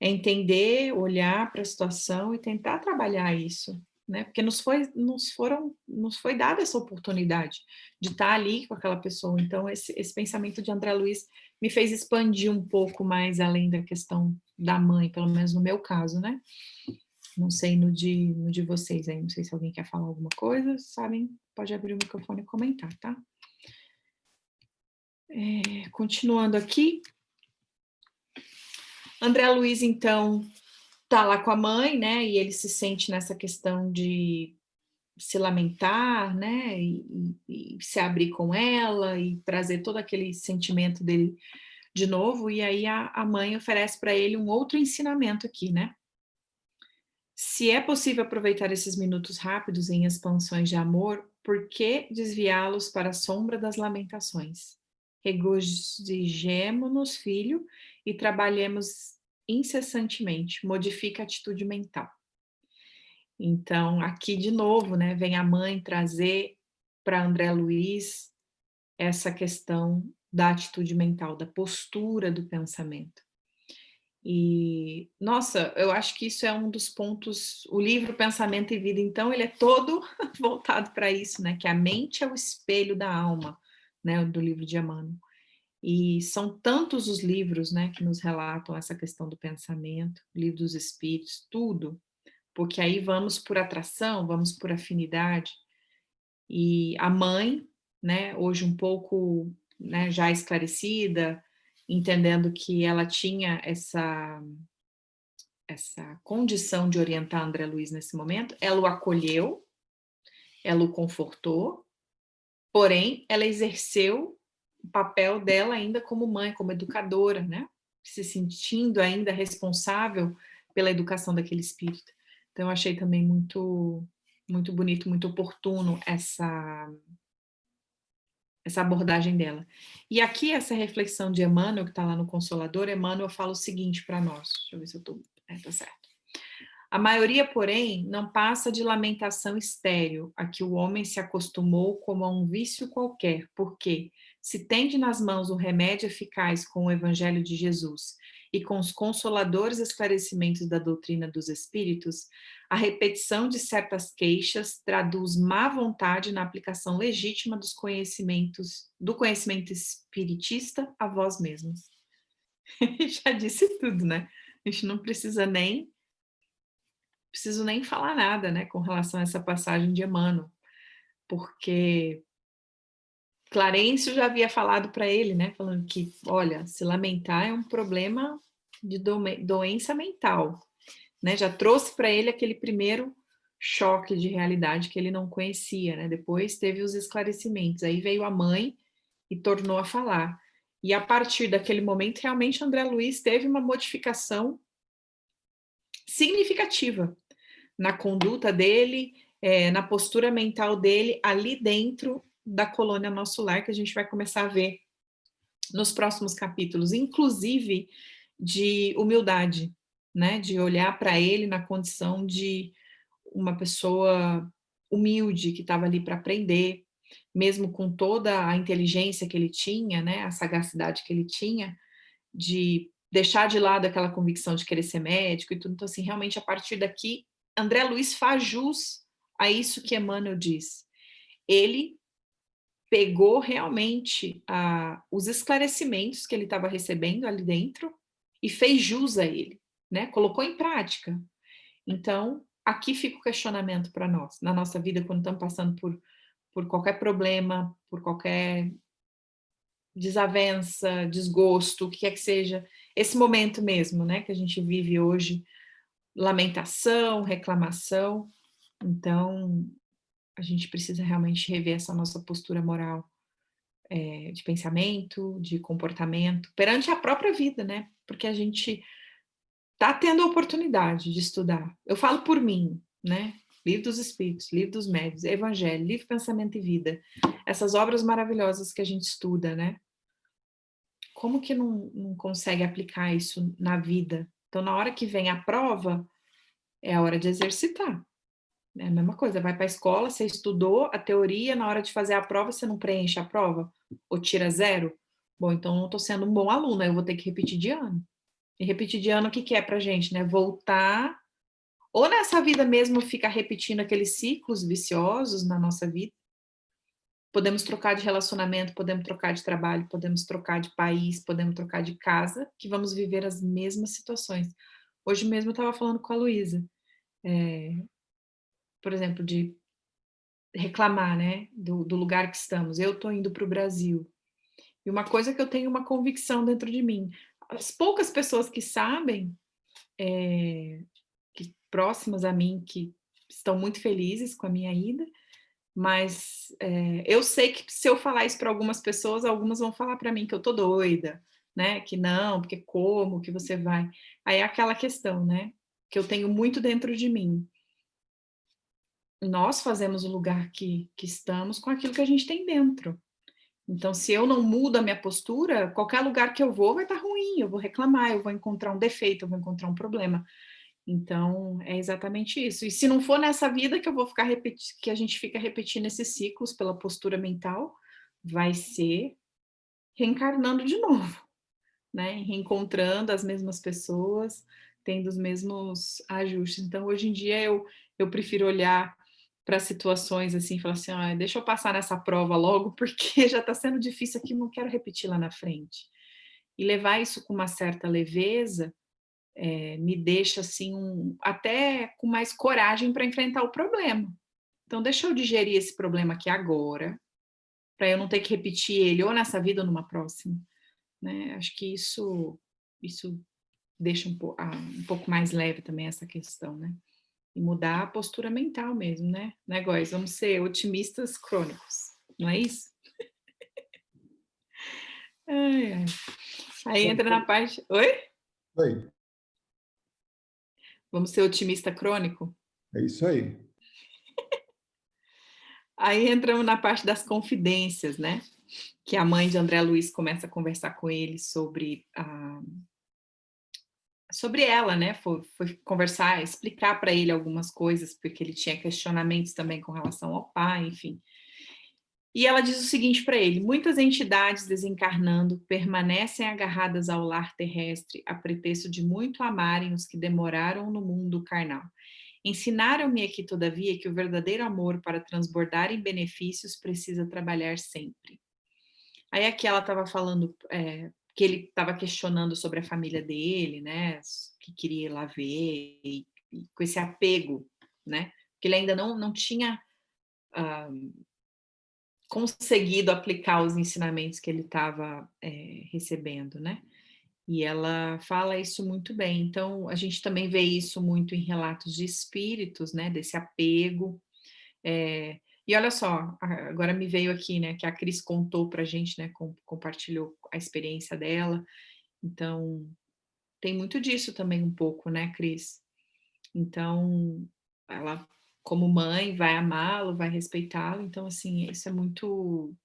é entender, olhar para a situação e tentar trabalhar isso, né, porque nos foi dada essa oportunidade de estar ali com aquela pessoa, então esse pensamento de André Luiz me fez expandir um pouco mais além da questão da mãe, pelo menos no meu caso, né. Não sei no de vocês aí, não sei se alguém quer falar alguma coisa, sabem, pode abrir o microfone e comentar, tá. Continuando aqui, André Luiz então tá lá com a mãe, né, e ele se sente nessa questão de se lamentar, né, e se abrir com ela e trazer todo aquele sentimento dele de novo, e aí a mãe oferece para ele um outro ensinamento aqui, né. Se é possível aproveitar esses minutos rápidos em expansões de amor, por que desviá-los para a sombra das lamentações? Regozijemo-nos, filho, e trabalhemos incessantemente. Modifica a atitude mental. Então, aqui de novo, né, vem a mãe trazer para André Luiz essa questão da atitude mental, da postura do pensamento. E, nossa, eu acho que isso é um dos pontos, o livro Pensamento e Vida, então, ele é todo voltado para isso, né, que a mente é o espelho da alma, né, do livro de Emmanuel. E são tantos os livros, né, que nos relatam essa questão do pensamento, livro dos espíritos, tudo, porque aí vamos por atração, vamos por afinidade, e a mãe, né, hoje um pouco, né, já esclarecida, entendendo que ela tinha essa condição de orientar André Luiz nesse momento, ela o acolheu, ela o confortou, porém, ela exerceu o papel dela ainda como mãe, como educadora, né? Se sentindo ainda responsável pela educação daquele espírito. Então, eu achei também muito, muito bonito, muito oportuno essa abordagem dela. E aqui, essa reflexão de Emmanuel, que está lá no Consolador, Emmanuel fala o seguinte para nós. Deixa eu ver se eu estou... tá certo. A maioria, porém, não passa de lamentação estéril, a que o homem se acostumou como a um vício qualquer, porque, se tende nas mãos o remédio eficaz com o Evangelho de Jesus e com os consoladores esclarecimentos da doutrina dos Espíritos, a repetição de certas queixas traduz má vontade na aplicação legítima do conhecimento espiritista a vós mesmos. Já disse tudo, né? A gente não precisa nem preciso nem falar nada, né, com relação a essa passagem de Emmanuel, porque Clarencio já havia falado para ele, né, falando que, olha, se lamentar é um problema de doença mental, né, já trouxe para ele aquele primeiro choque de realidade que ele não conhecia, né, depois teve os esclarecimentos, aí veio a mãe e tornou a falar, e a partir daquele momento, realmente, André Luiz teve uma modificação significativa, na conduta dele, na postura mental dele, ali dentro da colônia Nosso Lar, que a gente vai começar a ver nos próximos capítulos, inclusive de humildade, né? De olhar para ele na condição de uma pessoa humilde que estava ali para aprender, mesmo com toda a inteligência que ele tinha, né? A sagacidade que ele tinha, de deixar de lado aquela convicção de querer ser médico e tudo. Então, assim, realmente, a partir daqui, André Luiz faz jus a isso que Emmanuel diz. Ele pegou realmente os esclarecimentos que ele estava recebendo ali dentro e fez jus a ele, né? Colocou em prática. Então, aqui fica o questionamento para nós, na nossa vida, quando estamos passando por qualquer problema, por qualquer desavença, desgosto, o que quer que seja, esse momento mesmo, né, que a gente vive hoje, lamentação, reclamação. Então, a gente precisa realmente rever essa nossa postura moral, de pensamento, de comportamento, perante a própria vida, né? Porque a gente está tendo a oportunidade de estudar. Eu falo por mim, né? Livro dos Espíritos, Livro dos Médiuns, Evangelho, Livro Pensamento e Vida. Essas obras maravilhosas que a gente estuda, né? Como que não consegue aplicar isso na vida? Então, na hora que vem a prova, é a hora de exercitar. É a mesma coisa, vai para a escola, você estudou a teoria, na hora de fazer a prova, você não preenche a prova? Ou tira zero? Bom, então não estou sendo um bom aluno, eu vou ter que repetir de ano. E repetir de ano, o que que é para gente, né? Voltar, ou nessa vida mesmo ficar repetindo aqueles ciclos viciosos na nossa vida. Podemos trocar de relacionamento, podemos trocar de trabalho, podemos trocar de país, podemos trocar de casa, que vamos viver as mesmas situações. Hoje mesmo eu estava falando com a Luísa, por exemplo, de reclamar, né, do lugar que estamos. Eu estou indo para o Brasil. E uma coisa que eu tenho uma convicção dentro de mim, as poucas pessoas que sabem, que próximas a mim, que estão muito felizes com a minha ida, mas eu sei que se eu falar isso para algumas pessoas, algumas vão falar para mim que eu tô doida, né? Que não, porque como que você vai? Aí é aquela questão, né? Que eu tenho muito dentro de mim. Nós fazemos o lugar que estamos com aquilo que a gente tem dentro. Então, se eu não mudo a minha postura, qualquer lugar que eu vou vai estar ruim, eu vou reclamar, eu vou encontrar um defeito, eu vou encontrar um problema. Então, é exatamente isso. E se não for nessa vida que eu vou ficar que a gente fica repetindo esses ciclos pela postura mental, vai ser reencarnando de novo. né? Reencontrando as mesmas pessoas, tendo os mesmos ajustes. Então, hoje em dia, eu prefiro olhar para situações assim, falar assim, ah, deixa eu passar nessa prova logo, porque já está sendo difícil aqui, não quero repetir lá na frente. E levar isso com uma certa leveza me deixa assim, até com mais coragem para enfrentar o problema. Então, deixa eu digerir esse problema aqui agora, para eu não ter que repetir ele ou nessa vida ou numa próxima. Né? Acho que isso deixa um pouco mais leve também essa questão, né? E mudar a postura mental mesmo, né? Né, Góis? Vamos ser otimistas crônicos, não é isso? Ai, ai. Aí entra na parte. Oi? Aí, Vamos ser otimista crônico? é isso aí. Aí entramos na parte das confidências, né? Que a mãe de André Luiz começa a conversar com ele sobre ela, né? Foi conversar, explicar para ele algumas coisas, porque ele tinha questionamentos também com relação ao pai, enfim. E ela diz o seguinte para ele: muitas entidades desencarnando permanecem agarradas ao lar terrestre a pretexto de muito amarem os que demoraram no mundo carnal. Ensinaram-me aqui, todavia, que o verdadeiro amor, para transbordar em benefícios, precisa trabalhar sempre. Aí aqui ela estava falando que ele estava questionando sobre a família dele, né? Que queria ir lá ver, e com esse apego, né? Que ele ainda não tinha conseguido aplicar os ensinamentos que ele estava recebendo, né? E ela fala isso muito bem. Então, a gente também vê isso muito em relatos de espíritos, né? Desse apego. E olha só, agora me veio aqui, né? Que a Cris contou para a gente, né? Compartilhou a experiência dela. Então, tem muito disso também um pouco, né, Cris? Então, ela, como mãe, vai amá-lo, vai respeitá-lo. Então, assim, isso é muito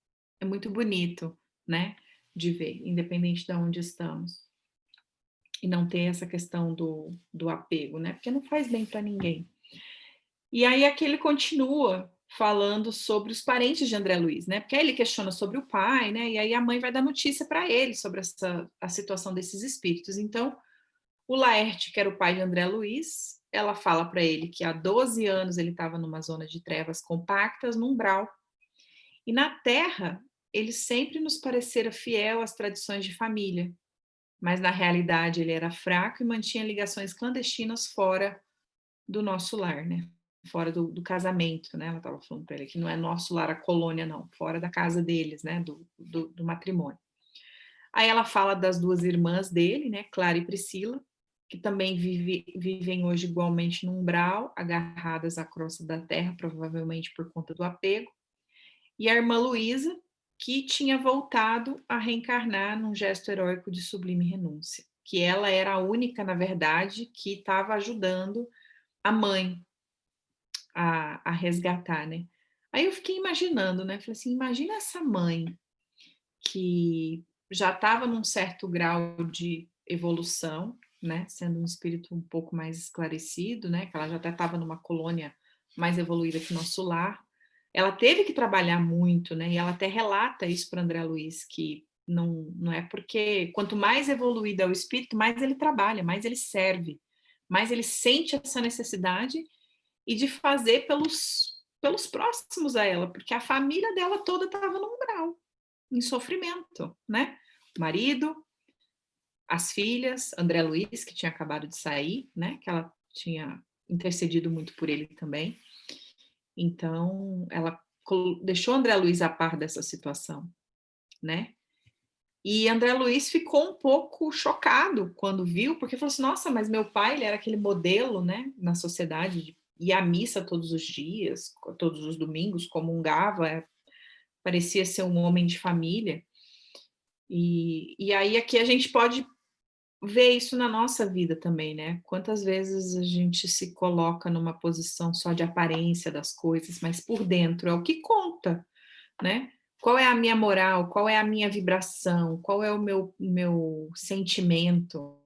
bonito, né, de ver, independente de onde estamos. E não ter essa questão do apego, né, porque não faz bem para ninguém. E aí aqui ele continua falando sobre os parentes de André Luiz, né, porque aí ele questiona sobre o pai, né, e aí a mãe vai dar notícia para ele sobre a situação desses espíritos. Então, o Laerte, que era o pai de André Luiz, ela fala para ele que há 12 anos ele estava numa zona de trevas compactas, num umbral. E na Terra, ele sempre nos parecera fiel às tradições de família, mas na realidade ele era fraco e mantinha ligações clandestinas fora do nosso lar, né? Fora do casamento, né? Ela estava falando para ele que não é nosso lar a colônia, não, fora da casa deles, né? Do matrimônio. Aí ela fala das duas irmãs dele, né? Clara e Priscila, que também vivem hoje igualmente no umbral, agarradas à crosta da terra, provavelmente por conta do apego. E a irmã Luísa, que tinha voltado a reencarnar num gesto heróico de sublime renúncia, que ela era a única, na verdade, que estava ajudando a mãe a resgatar, né? Aí eu fiquei imaginando, né? Falei assim, imagina essa mãe que já estava num certo grau de evolução, né? Sendo um espírito um pouco mais esclarecido, né? Que ela já até estava numa colônia mais evoluída que nosso lar. Ela teve que trabalhar muito, né? E ela até relata isso para André Luiz, que não é porque quanto mais evoluído é o espírito, mais ele trabalha, mais ele serve, mais ele sente essa necessidade e de fazer pelos próximos a ela, porque a família dela toda estava no umbral, em sofrimento, né? O marido, as filhas, André Luiz, que tinha acabado de sair, né? Que ela tinha intercedido muito por ele também. Então, ela deixou André Luiz a par dessa situação, né? E André Luiz ficou um pouco chocado quando viu, porque falou assim, nossa, mas meu pai, ele era aquele modelo, né, na sociedade, de ir à missa todos os dias, todos os domingos, comungava, parecia ser um homem de família. E aí aqui a gente pode ver isso na nossa vida também, né? Quantas vezes a gente se coloca numa posição só de aparência das coisas, mas por dentro é o que conta, né? Qual é a minha moral? Qual é a minha vibração? Qual é o meu sentimento?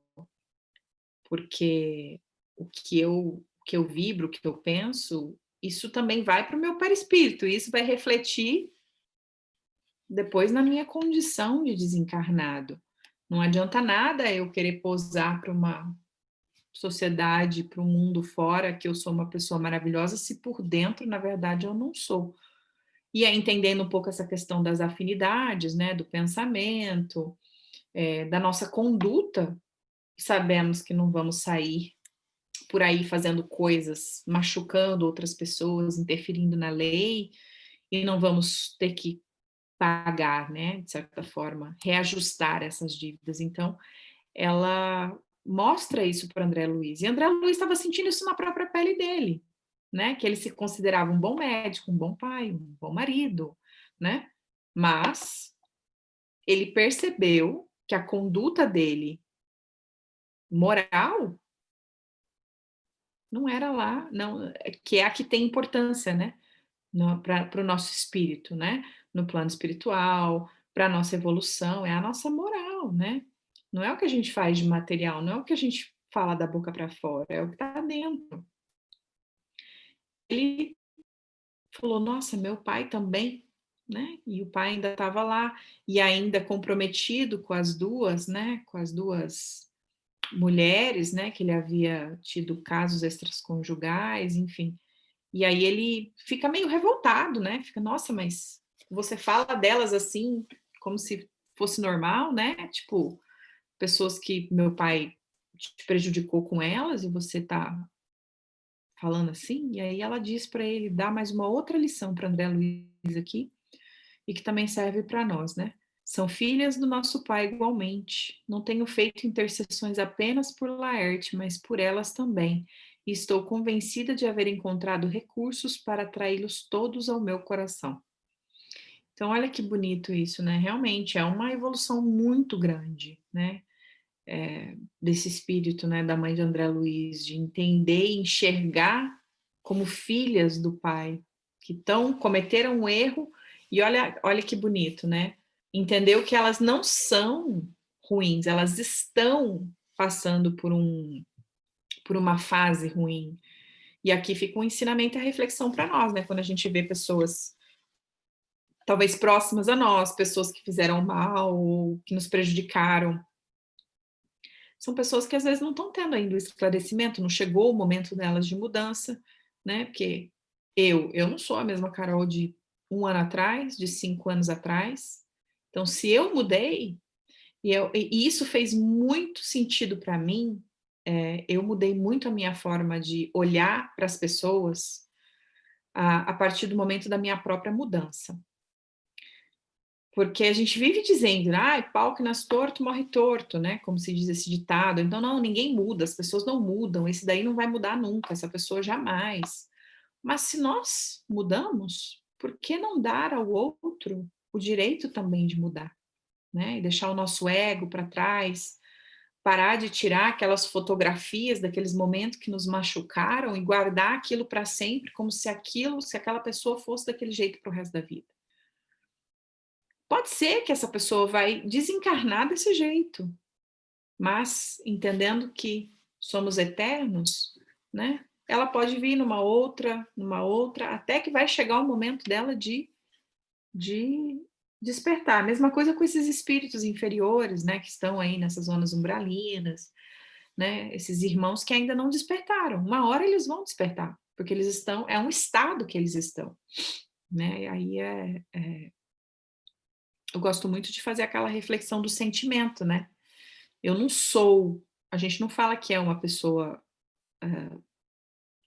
Porque o que eu vibro, o que eu penso, isso também vai para o meu perispírito, e isso vai refletir depois na minha condição de desencarnado, Não adianta nada eu querer posar para uma sociedade, para um mundo fora, que eu sou uma pessoa maravilhosa, se por dentro, na verdade, eu não sou. E aí, entendendo um pouco essa questão das afinidades, né, do pensamento, da nossa conduta, sabemos que não vamos sair por aí fazendo coisas, machucando outras pessoas, interferindo na lei, e não vamos ter que pagar, né, de certa forma, reajustar essas dívidas. Então, ela mostra isso para André Luiz. E André Luiz estava sentindo isso na própria pele dele, né? Que ele se considerava um bom médico, um bom pai, um bom marido, né? Mas ele percebeu que a conduta dele moral não era lá, não, que é a que tem importância, né? Para o nosso espírito, né? No plano espiritual, para a nossa evolução, é a nossa moral, né? Não é o que a gente faz de material, não é o que a gente fala da boca para fora, é o que está dentro. Ele falou: nossa, meu pai também, né? E o pai ainda estava lá, e ainda comprometido com as duas, né? Com as duas mulheres, né? Que ele havia tido casos extraconjugais, enfim. E aí ele fica meio revoltado, né? Fica, nossa, mas você fala delas assim, como se fosse normal, né? Tipo, pessoas que meu pai te prejudicou com elas e você tá falando assim. E aí ela diz para ele, dá mais uma outra lição para André Luiz aqui, e que também serve para nós, né? São filhas do nosso pai igualmente. Não tenho feito intercessões apenas por Laerte, mas por elas também. E estou convencida de haver encontrado recursos para atraí-los todos ao meu coração. Então, olha que bonito isso, né? Realmente é uma evolução muito grande, né? Desse espírito, né, da mãe de André Luiz, de entender e enxergar como filhas do pai, que cometeram um erro, e olha que bonito, né? Entendeu que elas não são ruins, elas estão passando por uma fase ruim. E aqui fica um ensinamento e a reflexão para nós, né? Quando a gente vê pessoas talvez próximas a nós, pessoas que fizeram mal ou que nos prejudicaram, são pessoas que às vezes não estão tendo ainda o esclarecimento, não chegou o momento delas de mudança, né? Porque eu não sou a mesma Carol de 1 ano atrás, de 5 anos atrás. Então, se eu mudei, e isso fez muito sentido para mim, eu mudei muito a minha forma de olhar para as pessoas a partir do momento da minha própria mudança. Porque a gente vive dizendo, pau que nasce torto, morre torto, né? Como se diz esse ditado. Então, não, ninguém muda, as pessoas não mudam, esse daí não vai mudar nunca, essa pessoa jamais. Mas se nós mudamos, por que não dar ao outro o direito também de mudar, né? E deixar o nosso ego para trás, parar de tirar aquelas fotografias daqueles momentos que nos machucaram e guardar aquilo para sempre, como se aquela pessoa fosse daquele jeito para o resto da vida. Pode ser que essa pessoa vai desencarnar desse jeito, mas entendendo que somos eternos, né? Ela pode vir numa outra, até que vai chegar o momento dela de despertar. Mesma coisa com esses espíritos inferiores, né? Que estão aí nessas zonas umbralinas, né? Esses irmãos que ainda não despertaram. Uma hora eles vão despertar, porque eles estão, é um estado que eles estão, né? E aí eu gosto muito de fazer aquela reflexão do sentimento, né? Eu não sou, a gente não fala que é uma pessoa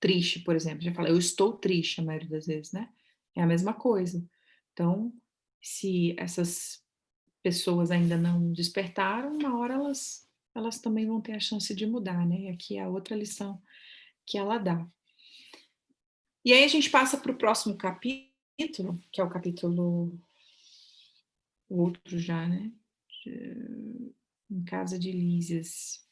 triste, por exemplo, já fala, eu estou triste a maioria das vezes, né? É a mesma coisa. Então, se essas pessoas ainda não despertaram, uma hora elas também vão ter a chance de mudar, né? E aqui é a outra lição que ela dá. E aí a gente passa para o próximo capítulo, que é o capítulo, o outro já, né? Em Casa de Lísias,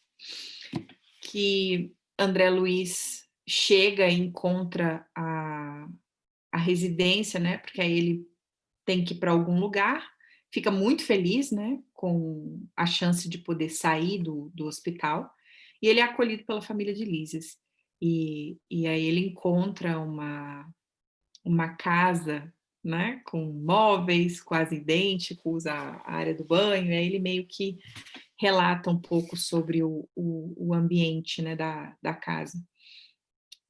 que André Luiz chega e encontra a residência, né? Porque aí ele tem que ir para algum lugar, fica muito feliz, né? Com a chance de poder sair do hospital, e ele é acolhido pela família de Lísias. E aí ele encontra uma casa, né? Com móveis quase idênticos à área do banho, e aí ele meio que relata um pouco sobre o ambiente, né, da casa.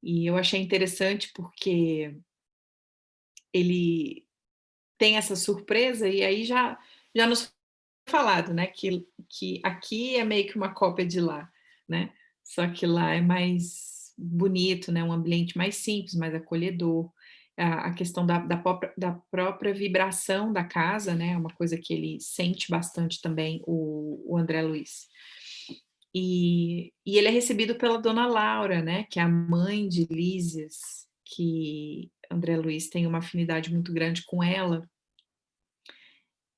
E eu achei interessante porque ele tem essa surpresa e aí já nos foi falado, né, que aqui é meio que uma cópia de lá, né, só que lá é mais bonito, né, um ambiente mais simples, mais acolhedor. A questão da própria vibração da casa, né, é uma coisa que ele sente bastante também, o André Luiz. E ele é recebido pela dona Laura, né, que é a mãe de Lísias, que André Luiz tem uma afinidade muito grande com ela.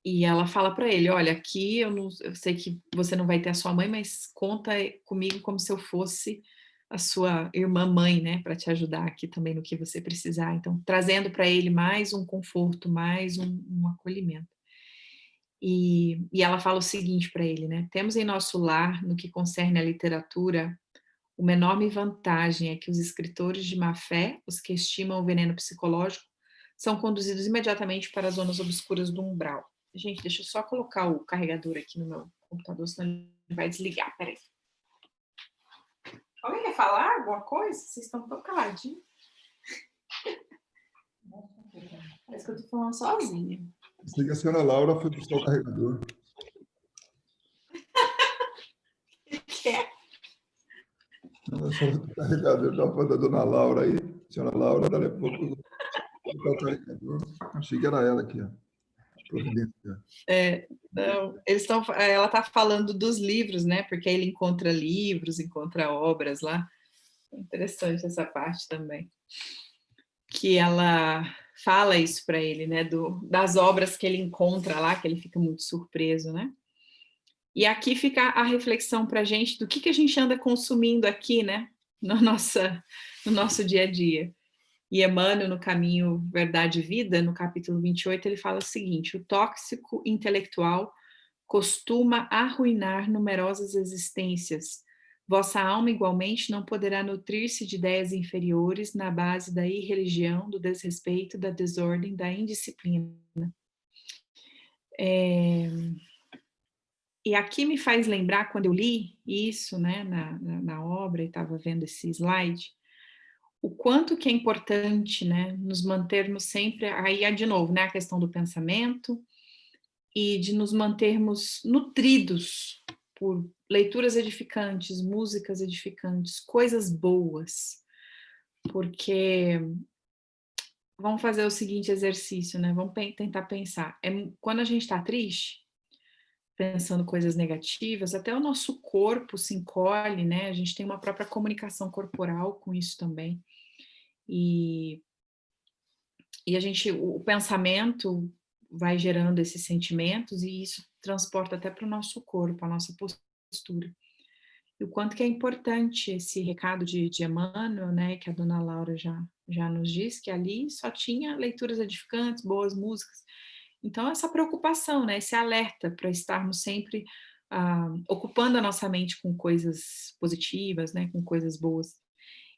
E ela fala para ele: "Olha, aqui eu sei que você não vai ter a sua mãe, mas conta comigo como se eu fosse a sua irmã-mãe, né, para te ajudar aqui também no que você precisar". Então, trazendo para ele mais um conforto, mais um acolhimento. E ela fala o seguinte para ele, né: "Temos em nosso lar, no que concerne à literatura, uma enorme vantagem é que os escritores de má-fé, os que estimam o veneno psicológico, são conduzidos imediatamente para as zonas obscuras do umbral". Gente, deixa eu só colocar o carregador aqui no meu computador, senão ele vai desligar. Espera aí. Alguém quer falar alguma coisa? Vocês estão tão caladinhos. Parece que eu tô falando sozinha. Sei que a senhora Laura foi buscar o carregador. Quer? Não, a senhora do carregador da dona Laura aí. Senhora Laura, dali a pouco eu vou buscar o carregador. Achei que era ela aqui, ó. Providenciar. Não, ela está falando dos livros, né? Porque ele encontra livros, encontra obras lá. Interessante essa parte também. Que ela fala isso para ele, né? Das obras que ele encontra lá, que ele fica muito surpreso, né? E aqui fica a reflexão para a gente do que a gente anda consumindo aqui, né? No nosso dia a dia. E Emmanuel, no Caminho, Verdade e Vida, no capítulo 28, ele fala o seguinte: o tóxico intelectual costuma arruinar numerosas existências. Vossa alma, igualmente, não poderá nutrir-se de ideias inferiores na base da irreligião, do desrespeito, da desordem, da indisciplina. E aqui me faz lembrar, quando eu li isso, né, na obra, e estava vendo esse slide, o quanto que é importante, né, nos mantermos sempre, aí de novo, né, a questão do pensamento, e de nos mantermos nutridos por leituras edificantes, músicas edificantes, coisas boas, porque vamos fazer o seguinte exercício, né? Vamos tentar pensar. Quando a gente está triste, pensando coisas negativas, até o nosso corpo se encolhe, né? A gente tem uma própria comunicação corporal com isso também. E o pensamento vai gerando esses sentimentos e isso transporta até para o nosso corpo, a nossa postura. E o quanto que é importante esse recado de Emmanuel, né, que a dona Laura já nos disse, que ali só tinha leituras edificantes, boas músicas. Então, essa preocupação, né, esse alerta para estarmos sempre ocupando a nossa mente com coisas positivas, né, com coisas boas.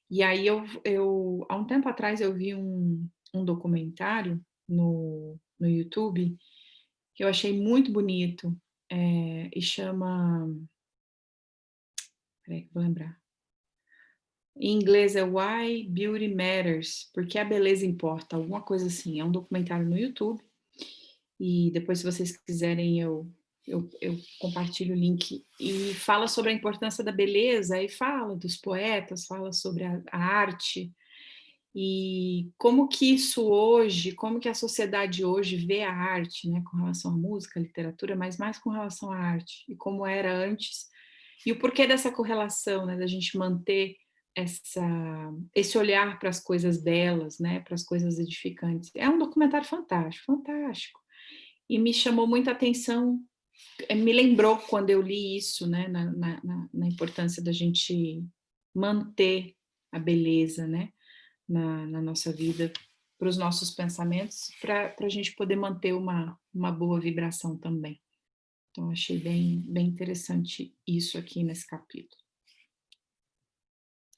E aí, há um tempo atrás, eu vi um documentário no YouTube que eu achei muito bonito, e chama... Peraí que eu vou lembrar. Em inglês é Why Beauty Matters, porque a beleza importa, alguma coisa assim. É um documentário no YouTube. E depois, se vocês quiserem, eu compartilho o link. E fala sobre a importância da beleza, e fala dos poetas, fala sobre a arte. E como que isso hoje, como que a sociedade hoje vê a arte, né, com relação à música, à literatura, mas mais com relação à arte, e como era antes, e o porquê dessa correlação, né, da gente manter esse olhar para as coisas belas, né, para as coisas edificantes. É um documentário fantástico, fantástico. E me chamou muita atenção, me lembrou quando eu li isso, né, na importância da gente manter a beleza, né, na nossa vida, para os nossos pensamentos, para a gente poder manter uma boa vibração também. Então, achei bem interessante isso aqui nesse capítulo.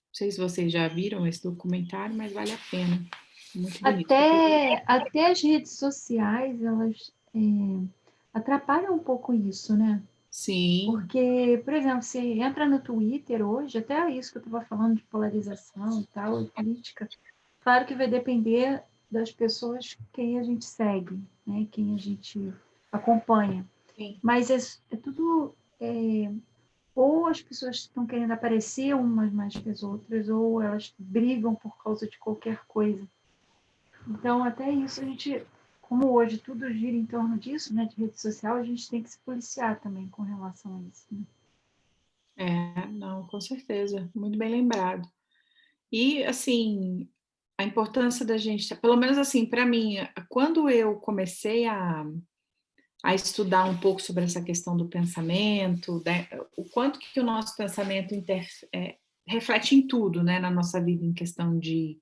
Não sei se vocês já viram esse documentário, mas vale a pena. Muito bonito. Até as redes sociais, elas atrapalham um pouco isso, né? Sim. Porque, por exemplo, você entra no Twitter hoje, até isso que eu estava falando de polarização e tal, e política, claro que vai depender das pessoas quem a gente segue, né? Quem a gente acompanha. Sim. Mas é tudo... ou as pessoas estão querendo aparecer umas mais que as outras, ou elas brigam por causa de qualquer coisa. Então, até isso a gente, como hoje tudo gira em torno disso, né, de rede social, a gente tem que se policiar também com relação a isso. Né? Não, com certeza, muito bem lembrado. E, assim, a importância da gente, pelo menos assim, para mim, quando eu comecei a estudar um pouco sobre essa questão do pensamento, né, o quanto que o nosso pensamento reflete em tudo, né, na nossa vida, em questão de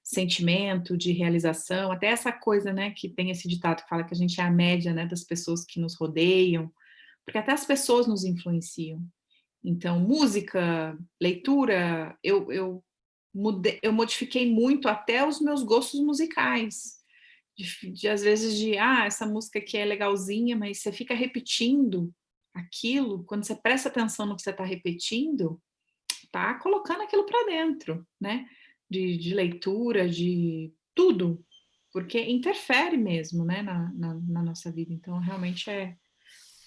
sentimento, de realização, até essa coisa, né, que tem esse ditado que fala que a gente é a média, né, das pessoas que nos rodeiam, porque até as pessoas nos influenciam. Então, música, leitura, eu modifiquei muito até os meus gostos musicais. Às vezes, essa música aqui é legalzinha, mas você fica repetindo aquilo, quando você presta atenção no que você está repetindo, tá colocando aquilo para dentro, né? De leitura, de tudo, porque interfere mesmo, né, na nossa vida. Então, realmente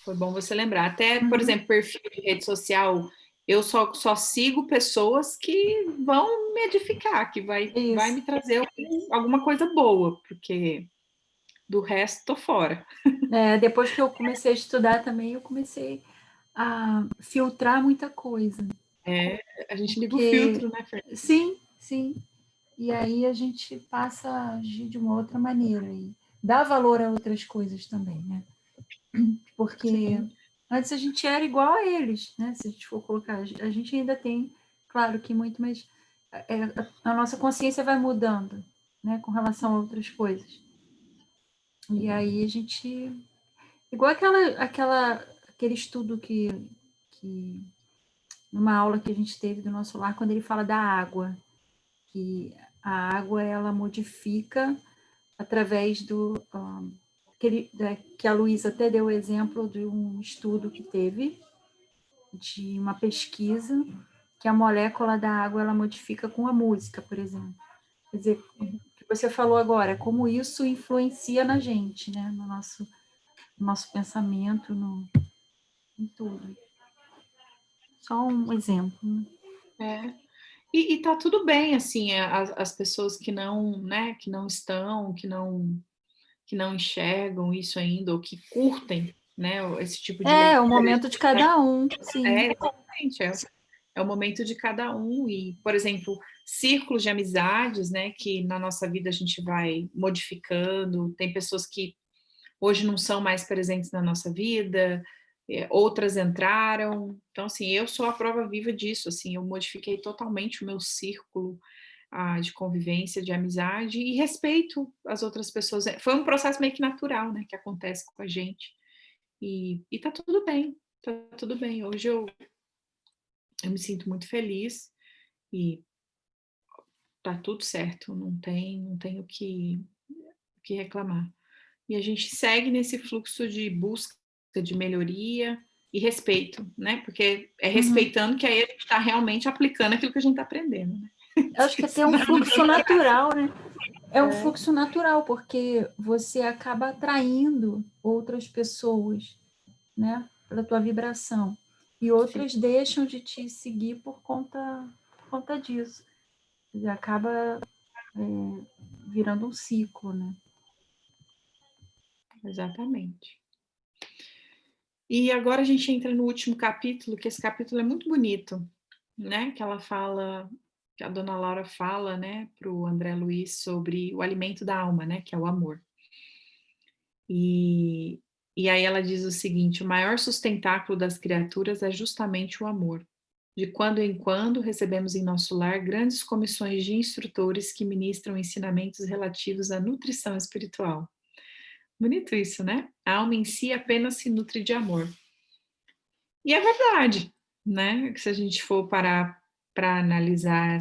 foi bom você lembrar. Até, por exemplo, perfil de rede social, eu só sigo pessoas que vão me edificar, que vai me trazer alguma coisa boa, porque do resto tô fora. Depois que eu comecei a estudar também, eu comecei a filtrar muita coisa. A gente liga o Porque, filtro, né, Fer? sim, sim. E aí a gente passa a agir de uma outra maneira e dá valor a outras coisas também, né? Porque Sim. antes a gente era igual a eles, né? Se a gente for colocar, a gente ainda tem, claro que muito, mas a nossa consciência vai mudando, né? Com relação a outras coisas. E aí a gente, igual aquele estudo que numa aula que a gente teve do nosso lar, quando ele fala da água, que a água ela modifica através que a Luísa até deu o exemplo de um estudo que teve, de uma pesquisa, que a molécula da água ela modifica com a música, por exemplo. Quer dizer, o que você falou agora, como isso influencia na gente, né? No nosso pensamento, em tudo. Só um exemplo. Né? E tá tudo bem, assim, as pessoas que não, né, que não estão, que não enxergam isso ainda, ou que curtem, né, esse tipo de O leitura. momento de cada um, sim. Exatamente, é o momento de cada um. E, por exemplo, círculos de amizades, né, que na nossa vida a gente vai modificando. Tem pessoas que hoje não são mais presentes na nossa vida, outras entraram. Então, assim, eu sou a prova viva disso, assim, eu modifiquei totalmente o meu círculo de convivência, de amizade, e respeito as outras pessoas. Foi um processo meio que natural, né, que acontece com a gente. E tá tudo bem, tá tudo bem. Hoje eu me sinto muito feliz e tá tudo certo, não tem o que reclamar. E a gente segue nesse fluxo de busca de melhoria e respeito, né? Porque é respeitando que aí a gente está realmente aplicando aquilo que a gente está aprendendo, né? Eu acho que até um fluxo natural, né? É um fluxo natural, porque você acaba atraindo outras pessoas, né? Pela tua vibração. E outras deixam de te seguir por conta disso. E acaba virando um ciclo, né? Exatamente. E agora a gente entra no último capítulo, que esse capítulo é muito bonito, né? Que ela fala, que a dona Laura fala, né, para o André Luiz sobre o alimento da alma, né? Que é o amor. E aí ela diz o seguinte: o maior sustentáculo das criaturas é justamente o amor. De quando em quando recebemos em nosso lar grandes comissões de instrutores que ministram ensinamentos relativos à nutrição espiritual. Bonito isso, né? A alma em si apenas se nutre de amor. E é verdade, né? Se a gente for parar para analisar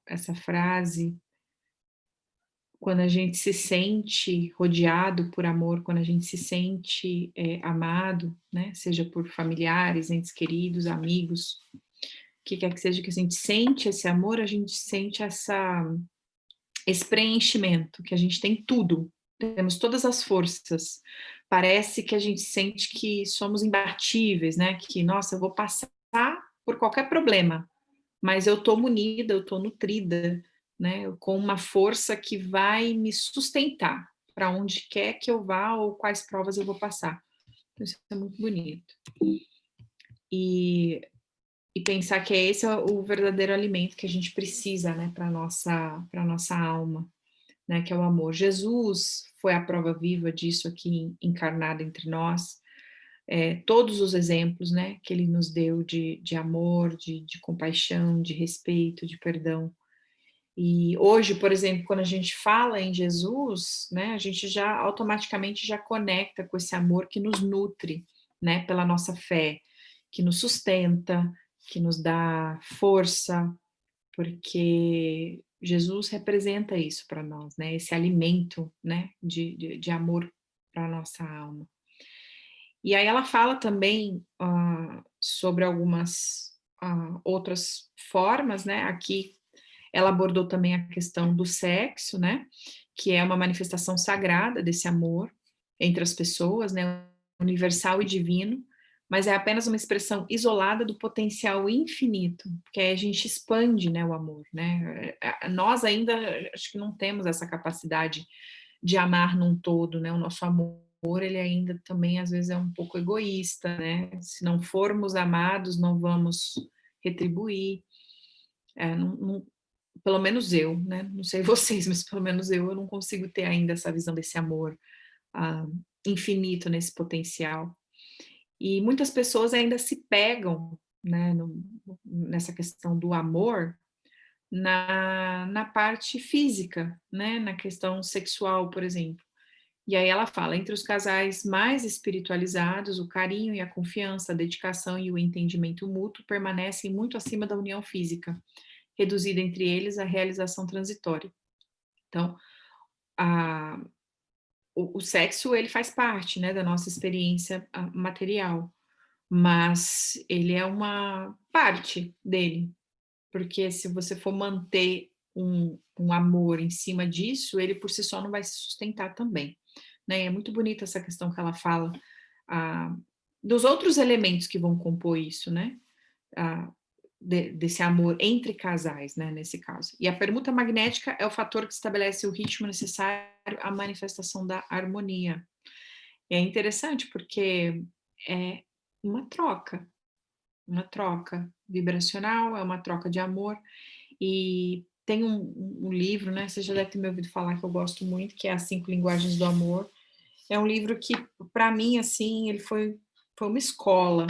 essa frase, quando a gente se sente rodeado por amor, quando a gente se sente amado, né? Seja por familiares, entes queridos, amigos, o que quer que seja que a gente sente esse amor, a gente sente esse preenchimento, que a gente tem tudo, temos todas as forças. Parece que a gente sente que somos imbatíveis, né? Que, nossa, eu vou passar por qualquer problema, mas eu estou munida, eu estou nutrida, né? Com uma força que vai me sustentar para onde quer que eu vá ou quais provas eu vou passar. Então, isso é muito bonito. E pensar que esse é o verdadeiro alimento que a gente precisa, né, para nossa alma, né, que é o amor. Jesus foi a prova viva disso aqui, encarnado entre nós. Todos os exemplos, né, que ele nos deu de amor, de compaixão, de respeito, de perdão. E hoje, por exemplo, quando a gente fala em Jesus, né, a gente já automaticamente já conecta com esse amor que nos nutre, né, pela nossa fé, que nos sustenta, que nos dá força, porque Jesus representa isso para nós, né, esse alimento, né, de amor para a nossa alma. E aí ela fala também sobre algumas outras formas, né, aqui ela abordou também a questão do sexo, né, que é uma manifestação sagrada desse amor entre as pessoas, né, universal e divino, mas é apenas uma expressão isolada do potencial infinito, porque aí a gente expande, né, o amor, né? Nós ainda acho que não temos essa capacidade de amar num todo, né? O nosso amor, ele ainda também às vezes é um pouco egoísta, né? Se não formos amados, não vamos retribuir. Não, pelo menos eu, né? Não sei vocês, mas pelo menos eu não consigo ter ainda essa visão desse amor infinito, nesse potencial. E muitas pessoas ainda se pegam, né, nessa questão do amor na parte física, né, na questão sexual, por exemplo. E aí ela fala, entre os casais mais espiritualizados, o carinho e a confiança, a dedicação e o entendimento mútuo permanecem muito acima da união física, reduzida entre eles à realização transitória. Então, o sexo, ele faz parte, né, da nossa experiência material, mas ele é uma parte dele, porque se você for manter um amor em cima disso, ele por si só não vai se sustentar também, né? É muito bonita essa questão que ela fala dos outros elementos que vão compor isso, né? Desse amor entre casais, né, nesse caso. E a permuta magnética é o fator que estabelece o ritmo necessário à manifestação da harmonia. E é interessante porque é uma troca vibracional, é uma troca de amor. E tem um livro, né, você já deve ter me ouvido falar, que eu gosto muito, que é As 5 Linguagens do Amor. É um livro que, para mim, assim, ele foi uma escola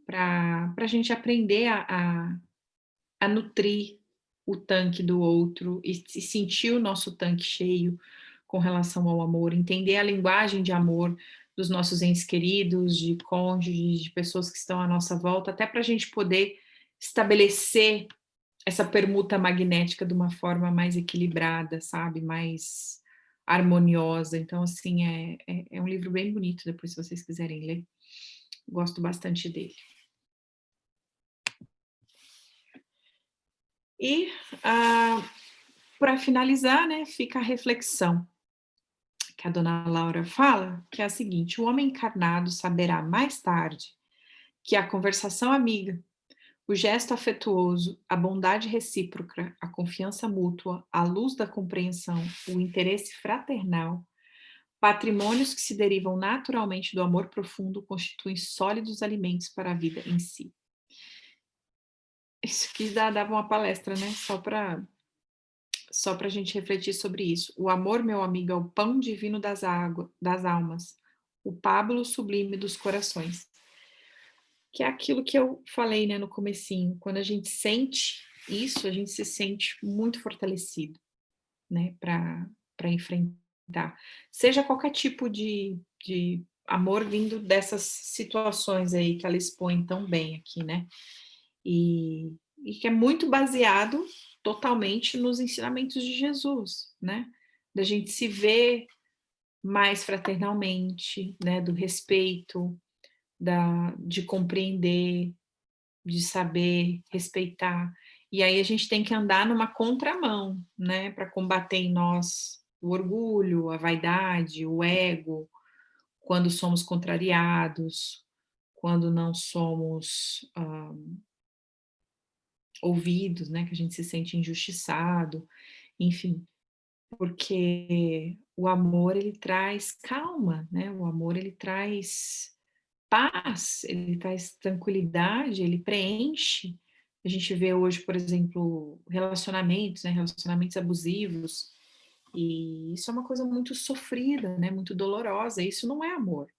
para a gente aprender a nutrir o tanque do outro e sentir o nosso tanque cheio com relação ao amor, entender a linguagem de amor dos nossos entes queridos, de cônjuges, de pessoas que estão à nossa volta, até para a gente poder estabelecer essa permuta magnética de uma forma mais equilibrada, sabe? Mais harmoniosa. Então, assim, é um livro bem bonito, depois, se vocês quiserem ler. Gosto bastante dele. E, para finalizar, né, fica a reflexão que a dona Laura fala, que é a seguinte: o homem encarnado saberá mais tarde que a conversação amiga, o gesto afetuoso, a bondade recíproca, a confiança mútua, a luz da compreensão, o interesse fraternal, patrimônios que se derivam naturalmente do amor profundo, constituem sólidos alimentos para a vida em si. Isso aqui dava uma palestra, né? Só para a gente refletir sobre isso. O amor, meu amigo, é o pão divino das almas, o pábulo sublime dos corações. Que é aquilo que eu falei, né, no comecinho. Quando a gente sente isso, a gente se sente muito fortalecido, né, para enfrentar. Seja qualquer tipo de amor vindo dessas situações aí que ela expõe tão bem aqui, né? E que é muito baseado totalmente nos ensinamentos de Jesus, né? da gente se ver mais fraternalmente, né? Do respeito, de compreender, de saber respeitar. E aí a gente tem que andar numa contramão, né? Para combater em nós o orgulho, a vaidade, o ego, quando somos contrariados, quando não somos ouvidos, né? Que a gente se sente injustiçado, enfim, porque o amor ele traz calma, né? O amor ele traz paz, ele traz tranquilidade, ele preenche. A gente vê hoje, por exemplo, relacionamentos, né? Relacionamentos abusivos, e isso é uma coisa muito sofrida, né? Muito dolorosa. Isso não é amor.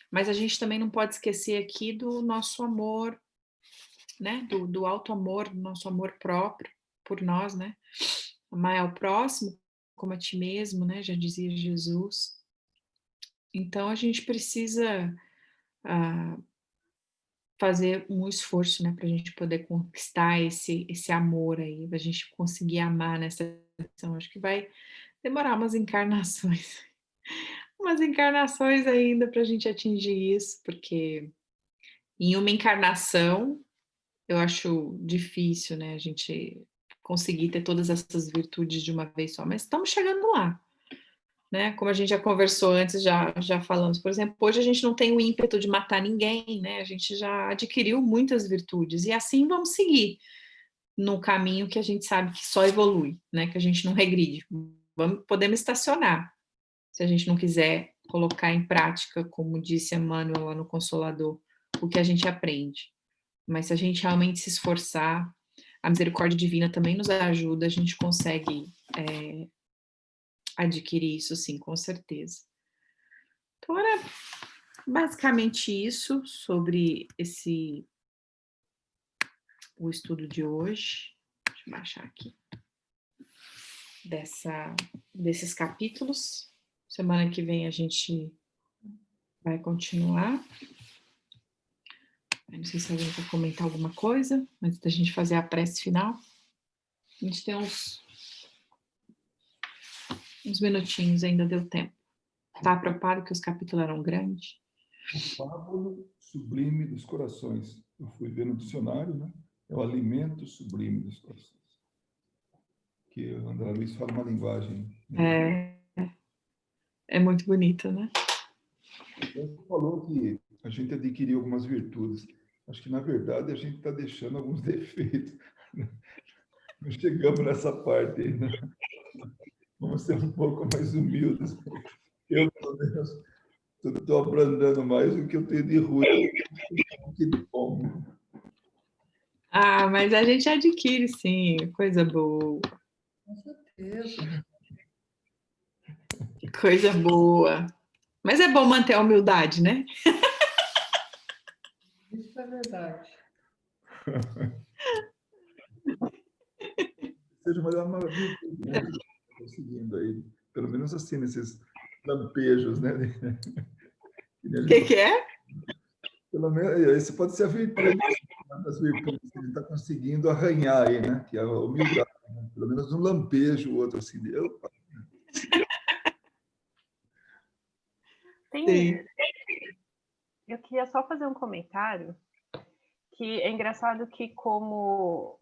Mas a gente também não pode esquecer aqui do nosso amor, né? Do alto amor, do nosso amor próprio por nós, né? Amar ao próximo como a ti mesmo, né? Já dizia Jesus. Então a gente precisa fazer um esforço, né? Para a gente poder conquistar esse amor aí, a gente conseguir amar nessa situação. Acho que vai demorar umas encarnações ainda para a gente atingir isso, porque em uma encarnação eu acho difícil, né? A gente conseguir ter todas essas virtudes de uma vez só, mas estamos chegando lá, né? Como a gente já conversou antes, já falamos, por exemplo, hoje a gente não tem o ímpeto de matar ninguém, né? A gente já adquiriu muitas virtudes e assim vamos seguir no caminho que a gente sabe que só evolui, né? Que a gente não regride. Podemos estacionar, se a gente não quiser colocar em prática, como disse Emmanuel lá no Consolador, o que a gente aprende. Mas se a gente realmente se esforçar, a misericórdia divina também nos ajuda, a gente consegue adquirir isso, sim, com certeza. Então, era basicamente isso sobre o estudo de hoje. Deixa eu baixar aqui. Desses capítulos. Semana que vem a gente vai continuar. Eu não sei se alguém quer comentar alguma coisa, antes da gente fazer a prece final. A gente tem uns minutinhos, ainda deu tempo. Tá preocupado que os capítulos eram grandes? O fábulo sublime dos corações. Eu fui ver no dicionário, né? É o alimento sublime dos corações. Que o André Luiz fala uma linguagem. É muito bonito, né? Você falou que a gente adquiriu algumas virtudes. Acho que, na verdade, a gente está deixando alguns defeitos. Não chegamos nessa parte ainda. Vamos ser um pouco mais humildes. Eu, pelo menos, estou abrandando mais do que eu tenho de ruim. Que bom. Mas a gente adquire, sim, coisa boa. Com certeza. Coisa boa. Mas é bom manter a humildade, né? Isso é verdade. Seja uma virtude, né? Conseguindo aí, pelo menos assim, nesses lampejos, né? O que é? Pelo menos, esse pode ser a virtude, uma das virtudes que ele está conseguindo arranhar aí, né? Que é a humildade. Né? Pelo menos um lampejo, o outro assim. Opa. Sim. Eu queria só fazer um comentário, que é engraçado que como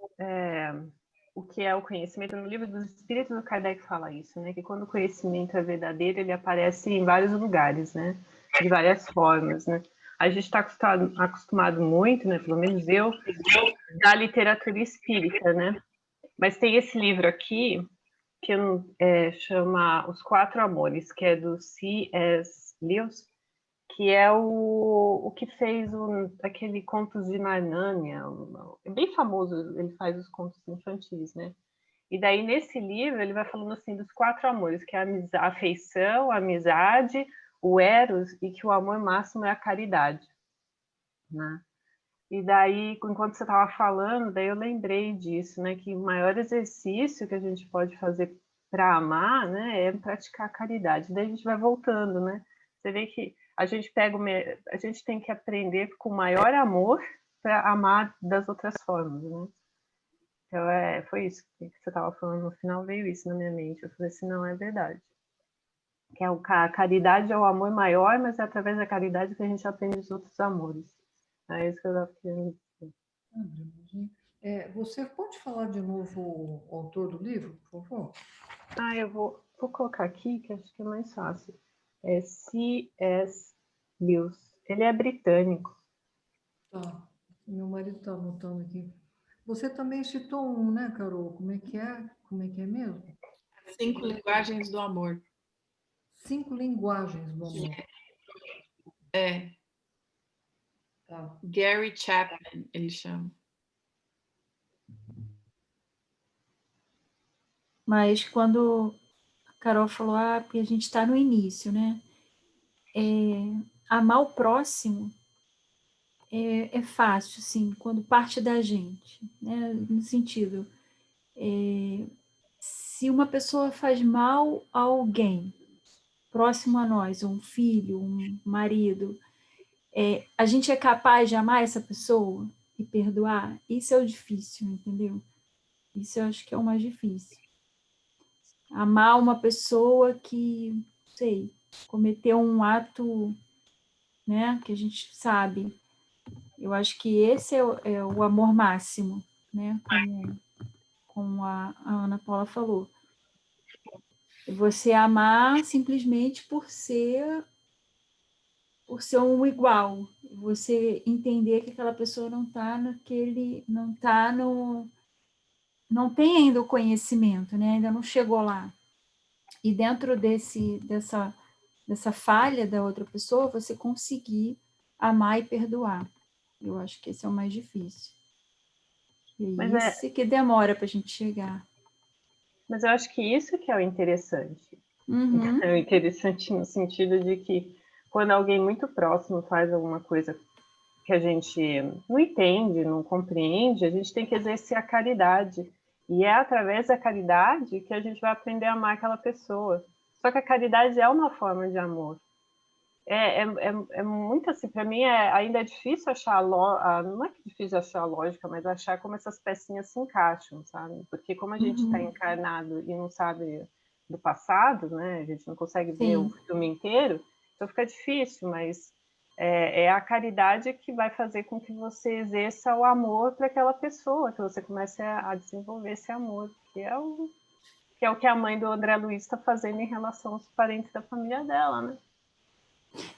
o que é o conhecimento, no Livro dos Espíritos, o Kardec fala isso, né? Que quando o conhecimento é verdadeiro, ele aparece em vários lugares, né? De várias formas, né? A gente está acostumado muito, né? Pelo menos eu, da literatura espírita, né? Mas tem esse livro aqui, que chama Os Quatro Amores, que é do C.S. Lewis, que é o que fez aquele Contos de Narnia, é bem famoso, ele faz os contos infantis, né? E daí, nesse livro, ele vai falando assim dos quatro amores, que é a afeição, a amizade, o eros, e que o amor máximo é a caridade, né? E daí, enquanto você estava falando, daí eu lembrei disso, né? Que o maior exercício que a gente pode fazer para amar, né, é praticar a caridade. Daí a gente vai voltando, né? Você vê que a gente tem que aprender com maior amor para amar das outras formas, né? Então, foi isso que você estava falando no final, veio isso na minha mente. Eu falei assim, não, é verdade. Que a caridade é o amor maior, mas é através da caridade que a gente aprende os outros amores. É isso que eu estava querendo dizer. Você pode falar de novo o autor do livro, por favor? Eu vou colocar aqui, que acho que é mais fácil. É C.S. Lewis. Ele é britânico. Tá. Meu marido está anotando aqui. Você também citou um, né, Carol? Como é que é? Como é que é mesmo? 5 linguagens do amor. 5 linguagens do amor. Tá. Gary Chapman, ele chama. Mas quando a Carol falou, porque a gente está no início, né? Amar o próximo é fácil, assim, quando parte da gente, né? No sentido, se uma pessoa faz mal a alguém próximo a nós, um filho, um marido, a gente é capaz de amar essa pessoa e perdoar? Isso é o difícil, entendeu? Isso eu acho que é o mais difícil. Amar uma pessoa que, sei, cometeu um ato, né, que a gente sabe. Eu acho que esse é o amor máximo, né, como a Ana Paula falou. Você amar simplesmente por ser um igual. Você entender que aquela pessoa não tem ainda o conhecimento, né, ainda não chegou lá. E dentro dessa falha da outra pessoa, você conseguir amar e perdoar. Eu acho que esse é o mais difícil. E isso que demora para a gente chegar. Mas eu acho que isso que é o interessante. Uhum. É o interessante no sentido de que quando alguém muito próximo faz alguma coisa que a gente não entende, não compreende, a gente tem que exercer a caridade. E é através da caridade que a gente vai aprender a amar aquela pessoa. Só que a caridade é uma forma de amor. É muito assim, para mim ainda é difícil achar, não é que é difícil achar a lógica, mas achar como essas pecinhas se encaixam, sabe? Porque como a gente está encarnado e não sabe do passado, né? A gente não consegue ver o filme inteiro, então fica difícil, mas é a caridade que vai fazer com que você exerça o amor para aquela pessoa, que você comece a desenvolver esse amor, que é o que a mãe do André Luiz está fazendo em relação aos parentes da família dela, né?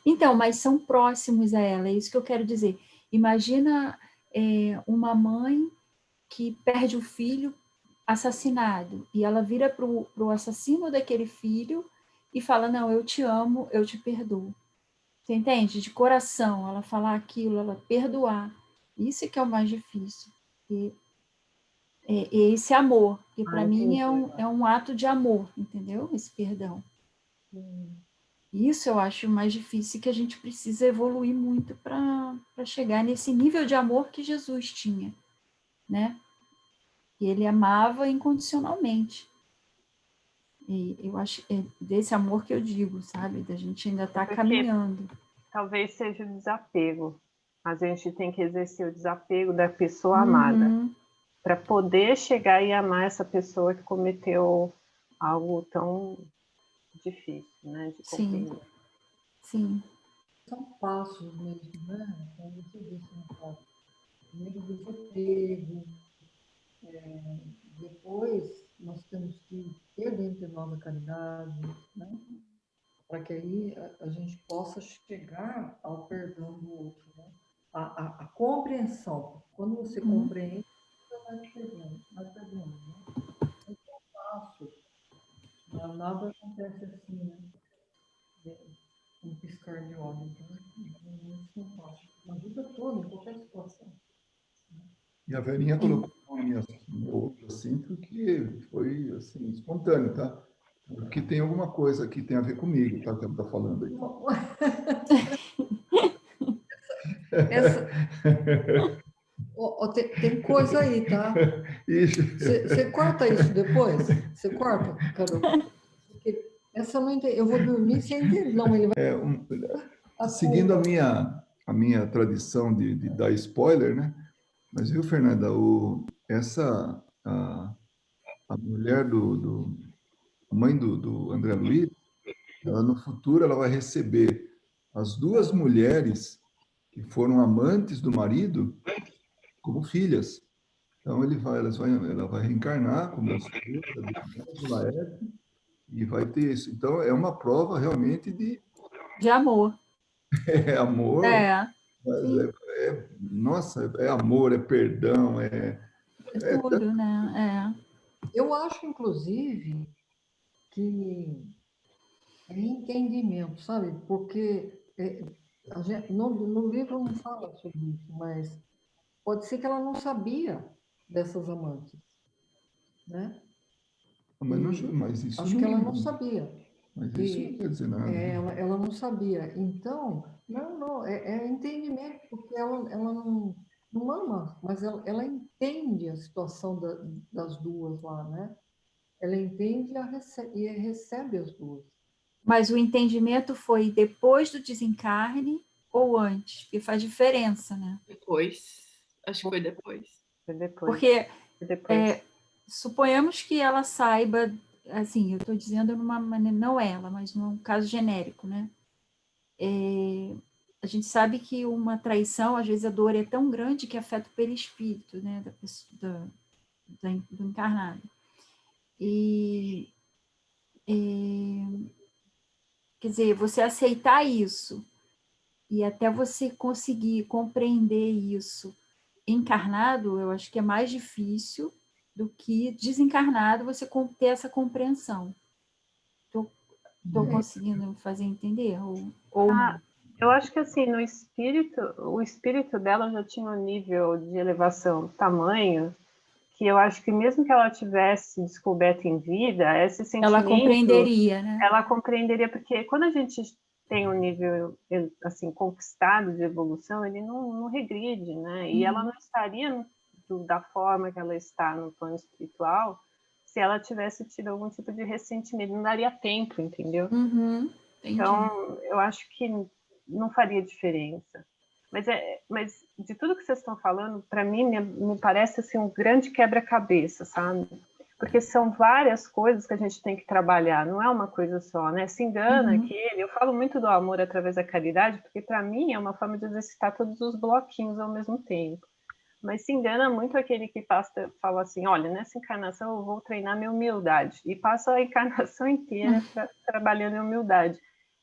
Então, mas são próximos a ela, é isso que eu quero dizer. Imagina uma mãe que perde o filho assassinado, e ela vira para o assassino daquele filho e fala, não, eu te amo, eu te perdoo. Você entende? De coração, ela falar aquilo, ela perdoar. Isso é que é o mais difícil. Esse amor, que para mim é um ato de amor, entendeu? Esse perdão. Isso eu acho mais difícil, que a gente precisa evoluir muito para chegar nesse nível de amor que Jesus tinha, né? E ele amava incondicionalmente. E eu acho desse amor que eu digo, sabe? Da gente ainda estar caminhando. Talvez seja o desapego. A gente tem que exercer o desapego da pessoa amada para poder chegar e amar essa pessoa que cometeu algo tão difícil, né? De compreender. Sim. São passos mesmo, né? Como você disse, no primeiro desapego, depois nós temos que ter dentro de nós a caridade, né? Para que aí a gente possa chegar ao perdão do outro, né? A compreensão. Quando você compreende, você vai perdendo, né? É fácil. Nada acontece assim, né? Um piscar de olhos. Né? Isso não fácil. Na vida toda, em qualquer situação. E a Verinha colocou no meu outro assim, porque foi assim, espontâneo, tá? Porque tem alguma coisa que tem a ver comigo, tá? Que ela está falando aí. Tem coisa aí, tá? Você corta isso depois? Você corta, Carol? Porque essa eu não entendi. Eu vou dormir sem entender. Não, ele vai... Seguindo a minha tradição de dar spoiler, né? Mas viu, Fernanda, a mulher a mãe do André Luiz, ela no futuro ela vai receber as duas mulheres que foram amantes do marido como filhas. Então ela vai reencarnar como esposa do Laerte e vai ter isso. Então é uma prova realmente De amor. amor, É, mas sim, nossa, é amor, é perdão, é tudo, né? Eu acho, inclusive, que é entendimento, sabe? Porque no livro não fala sobre isso, mas pode ser que ela não sabia dessas amantes, né? mas isso Acho que ela não sabia. mas isso não E quer dizer nada. ela não sabia. Então, não, é entendimento, porque ela não ama, mas ela entende a situação das duas lá, né? Ela entende e recebe as duas. Mas o entendimento foi depois do desencarne ou antes? Porque faz diferença, né? Depois. Acho que foi depois. Foi depois. Porque Foi depois. suponhamos que ela saiba, assim, eu estou dizendo de uma maneira, não ela, mas num caso genérico, né? A gente sabe que uma traição, às vezes a dor é tão grande que afeta o perispírito, né, do encarnado. E, quer dizer, você aceitar isso e até você conseguir compreender isso encarnado, eu acho que é mais difícil do que desencarnado você ter essa compreensão. Estou conseguindo fazer entender? Ou não? Eu acho que assim, no espírito, o espírito dela já tinha um nível de elevação tamanho que eu acho que mesmo que ela tivesse descoberto em vida, esse Ela sentimento compreenderia, né? ela compreenderia, porque quando a gente tem um nível assim conquistado de evolução, ele não regride, né? E ela não estaria da forma que ela está no plano espiritual se ela tivesse tido algum tipo de ressentimento, não daria tempo, entendeu? Entendi. Então, eu acho que não faria diferença. Mas de tudo que vocês estão falando, para mim, me parece assim, um grande quebra-cabeça, sabe? Porque são várias coisas que a gente tem que trabalhar, não é uma coisa só, né? Se engana aquele. Eu falo muito do amor através da caridade, porque para mim é uma forma de exercitar todos os bloquinhos ao mesmo tempo. Mas se engana muito aquele que fala assim: olha, nessa encarnação eu vou treinar minha humildade, e passa a encarnação inteira trabalhando em humildade.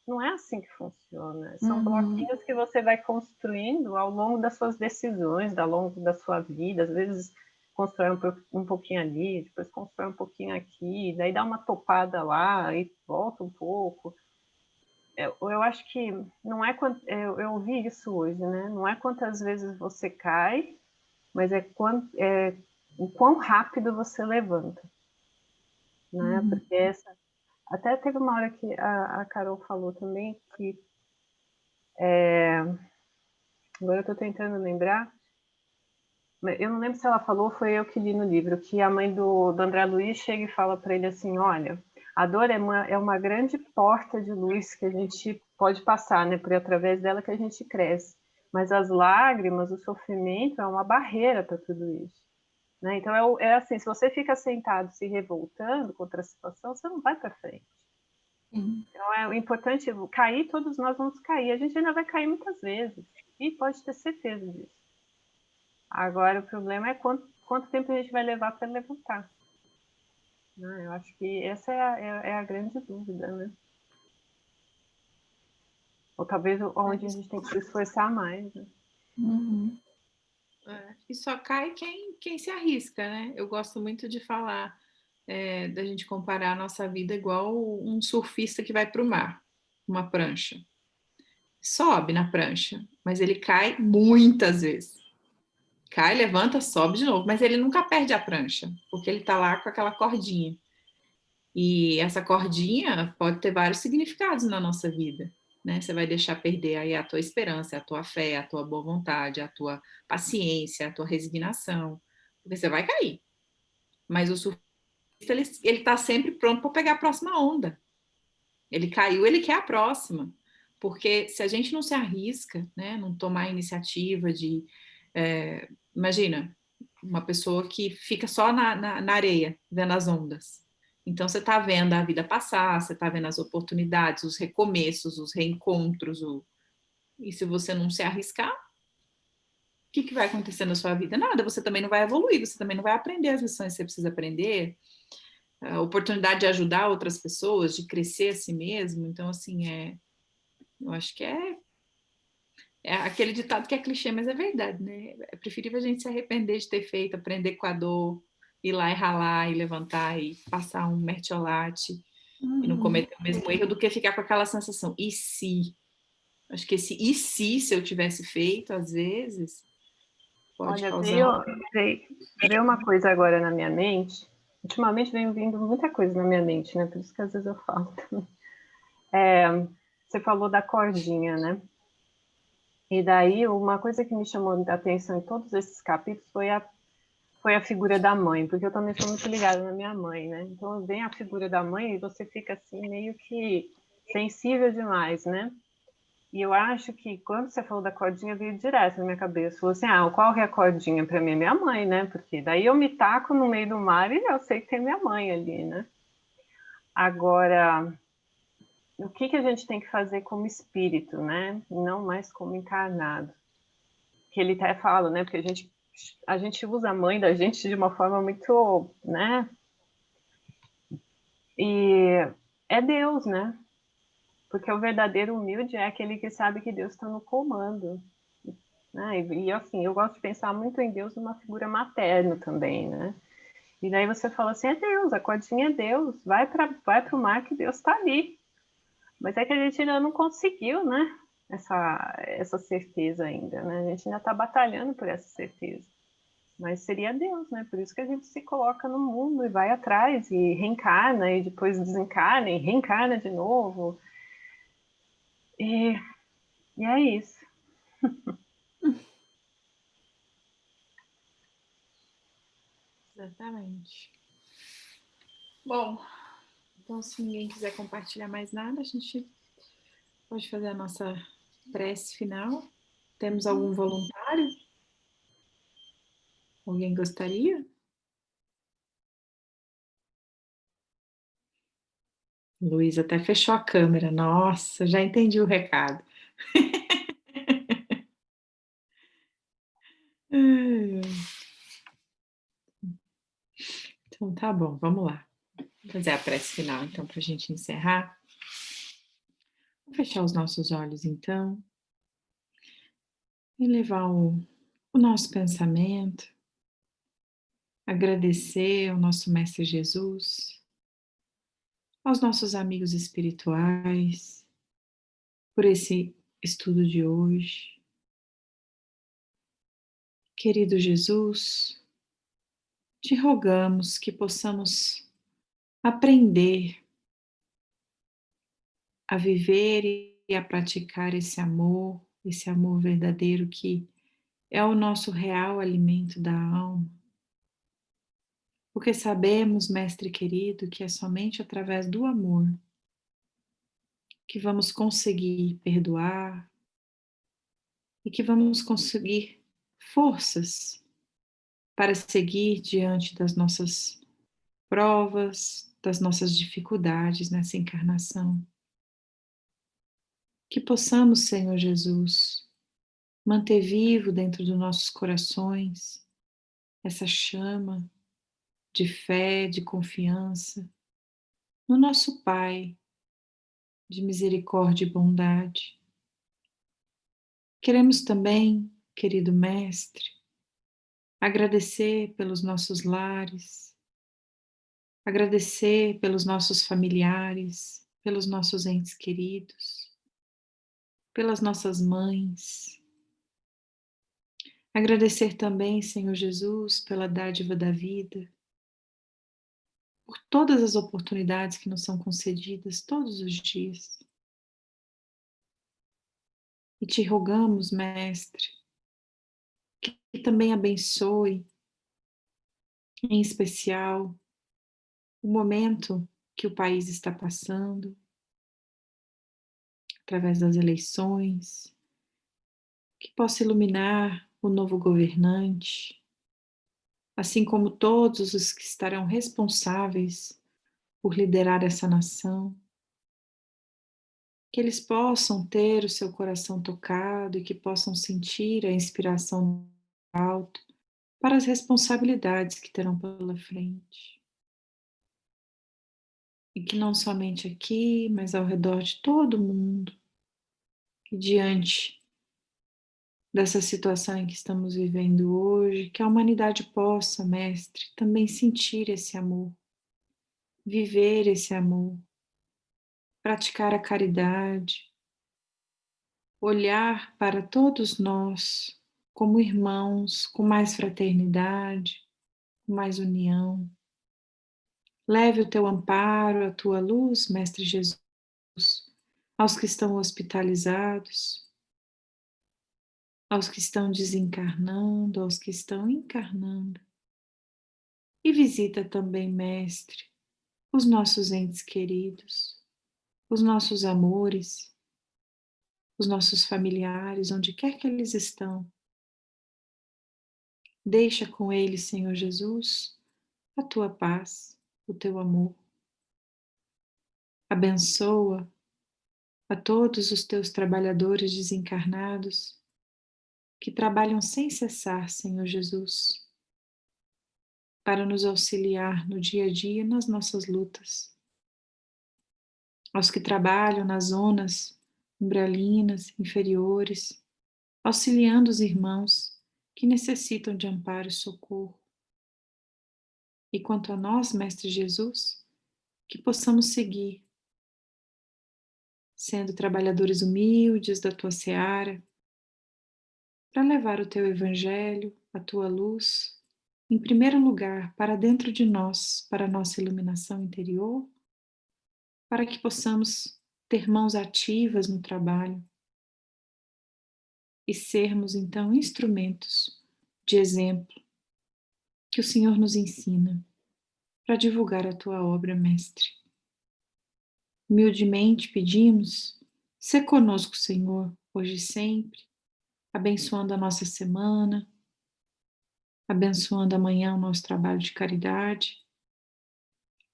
Não é assim que funciona. São bloquinhos que você vai construindo ao longo das suas decisões, ao longo da sua vida. Às vezes constrói um pouquinho ali, depois constrói um pouquinho aqui, daí dá uma topada lá e volta um pouco. Eu acho que não é eu ouvi isso hoje, né? Não é quantas vezes você cai, mas o quão rápido você levanta, né? Porque até teve uma hora que a Carol falou também que agora eu estou tentando lembrar, eu não lembro se ela falou, foi eu que li no livro, que a mãe do André Luiz chega e fala para ele assim: olha, a dor é uma grande porta de luz que a gente pode passar, né? Por através dela que a gente cresce. Mas as lágrimas, o sofrimento é uma barreira para tudo isso. Né? Então, é assim, se você fica sentado se revoltando contra a situação, você não vai para frente. Então, é importante cair, todos nós vamos cair. A gente ainda vai cair muitas vezes. E pode ter certeza disso. Agora, o problema é quanto tempo a gente vai levar para levantar. Eu acho que essa é a grande dúvida, né? Ou talvez onde a gente tem que se esforçar mais, né? E só cai quem se arrisca, né? Eu gosto muito de falar, da gente comparar a nossa vida igual um surfista que vai para o mar, uma prancha. Sobe na prancha, mas ele cai muitas vezes. Cai, levanta, sobe de novo, mas ele nunca perde a prancha, porque ele está lá com aquela cordinha. E essa cordinha pode ter vários significados na nossa vida, né? Você vai deixar perder aí a tua esperança, a tua fé, a tua boa vontade, a tua paciência, a tua resignação, porque você vai cair. Mas o surfista, ele tá sempre pronto para pegar a próxima onda. Ele caiu, ele quer a próxima. Porque se a gente não se arrisca, né, não tomar a iniciativa de... imagina, uma pessoa que fica só na areia, vendo as ondas. Então, você está vendo a vida passar, você está vendo as oportunidades, os recomeços, os reencontros. E se você não se arriscar, o que vai acontecer na sua vida? Nada, você também não vai evoluir, você também não vai aprender as lições que você precisa aprender, a oportunidade de ajudar outras pessoas, de crescer a si mesmo. Então, assim, eu acho que é aquele ditado que é clichê, mas é verdade, né? É preferível a gente se arrepender de ter feito, aprender com a dor, ir lá e ralar, e levantar, e passar um mertiolate, e não cometer o mesmo erro, do que ficar com aquela sensação, e se? Acho que esse e se eu tivesse feito, às vezes, pode Olha, causar... veio uma coisa agora na minha mente. Ultimamente vem vindo muita coisa na minha mente, né? Por isso que às vezes eu falo também. Você falou da cordinha, né? E daí, uma coisa que me chamou a atenção em todos esses capítulos foi a figura da mãe, porque eu também sou muito ligada na minha mãe, né? Então, vem a figura da mãe e você fica assim, meio que sensível demais, né? E eu acho que quando você falou da cordinha, veio direto na minha cabeça. Falou assim, qual que é a cordinha? Para mim é minha mãe, né? Porque daí eu me taco no meio do mar e eu sei que tem minha mãe ali, né? Agora, o que a gente tem que fazer como espírito, né? Não mais como encarnado. Que ele até fala, né? Porque a gente usa a mãe da gente de uma forma muito, né? E é Deus, né? Porque o verdadeiro humilde é aquele que sabe que Deus está no comando. Né? E assim, eu gosto de pensar muito em Deus numa figura materna também, né? E daí você fala assim, é Deus, a cordinha é Deus, vai para o mar que Deus está ali. Mas é que a gente ainda não conseguiu, né? Essa certeza ainda, né? A gente ainda está batalhando por essa certeza. Mas seria Deus, né? Por isso que a gente se coloca no mundo e vai atrás e reencarna e depois desencarna e reencarna de novo. E é isso. Exatamente. Bom, então se ninguém quiser compartilhar mais nada, a gente pode fazer a nossa prece final. Temos algum voluntário? Alguém gostaria? Luiz até fechou a câmera. Nossa, já entendi o recado. Então tá bom, vamos lá. Vou fazer a prece final então para a gente encerrar. Vou fechar os nossos olhos então e levar o nosso pensamento, agradecer ao nosso Mestre Jesus, aos nossos amigos espirituais, por esse estudo de hoje. Querido Jesus, te rogamos que possamos aprender a viver e a praticar esse amor verdadeiro que é o nosso real alimento da alma. Porque sabemos, Mestre querido, que é somente através do amor que vamos conseguir perdoar e que vamos conseguir forças para seguir diante das nossas provas, das nossas dificuldades nessa encarnação. Que possamos, Senhor Jesus, manter vivo dentro dos nossos corações essa chama de fé, de confiança no nosso Pai de misericórdia e bondade. Queremos também, querido Mestre, agradecer pelos nossos lares, agradecer pelos nossos familiares, pelos nossos entes queridos, pelas nossas mães. Agradecer também, Senhor Jesus, pela dádiva da vida, por todas as oportunidades que nos são concedidas todos os dias. E te rogamos, Mestre, que também abençoe, em especial, o momento que o país está passando, através das eleições, que possa iluminar o novo governante, assim como todos os que estarão responsáveis por liderar essa nação, que eles possam ter o seu coração tocado e que possam sentir a inspiração do alto para as responsabilidades que terão pela frente. E que não somente aqui, mas ao redor de todo mundo, que diante dessa situação em que estamos vivendo hoje, que a humanidade possa, Mestre, também sentir esse amor, viver esse amor, praticar a caridade, olhar para todos nós como irmãos, com mais fraternidade, com mais união. Leve o teu amparo, a tua luz, Mestre Jesus, aos que estão hospitalizados, aos que estão desencarnando, aos que estão encarnando. E visita também, Mestre, os nossos entes queridos, os nossos amores, os nossos familiares, onde quer que eles estão. Deixa com eles, Senhor Jesus, a tua paz, o teu amor. Abençoa a todos os teus trabalhadores desencarnados que trabalham sem cessar, Senhor Jesus, para nos auxiliar no dia a dia nas nossas lutas. Aos que trabalham nas zonas umbralinas, inferiores, auxiliando os irmãos que necessitam de amparo e socorro. E quanto a nós, Mestre Jesus, que possamos seguir sendo trabalhadores humildes da tua seara, para levar o teu evangelho, a tua luz, em primeiro lugar, para dentro de nós, para a nossa iluminação interior, para que possamos ter mãos ativas no trabalho e sermos, então, instrumentos de exemplo que o Senhor nos ensina para divulgar a tua obra, Mestre. Humildemente pedimos, sê conosco, Senhor, hoje e sempre, abençoando a nossa semana, abençoando amanhã o nosso trabalho de caridade,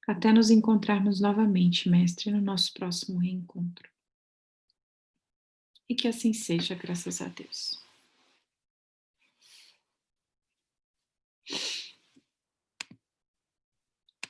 até nos encontrarmos novamente, Mestre, no nosso próximo reencontro. E que assim seja, graças a Deus.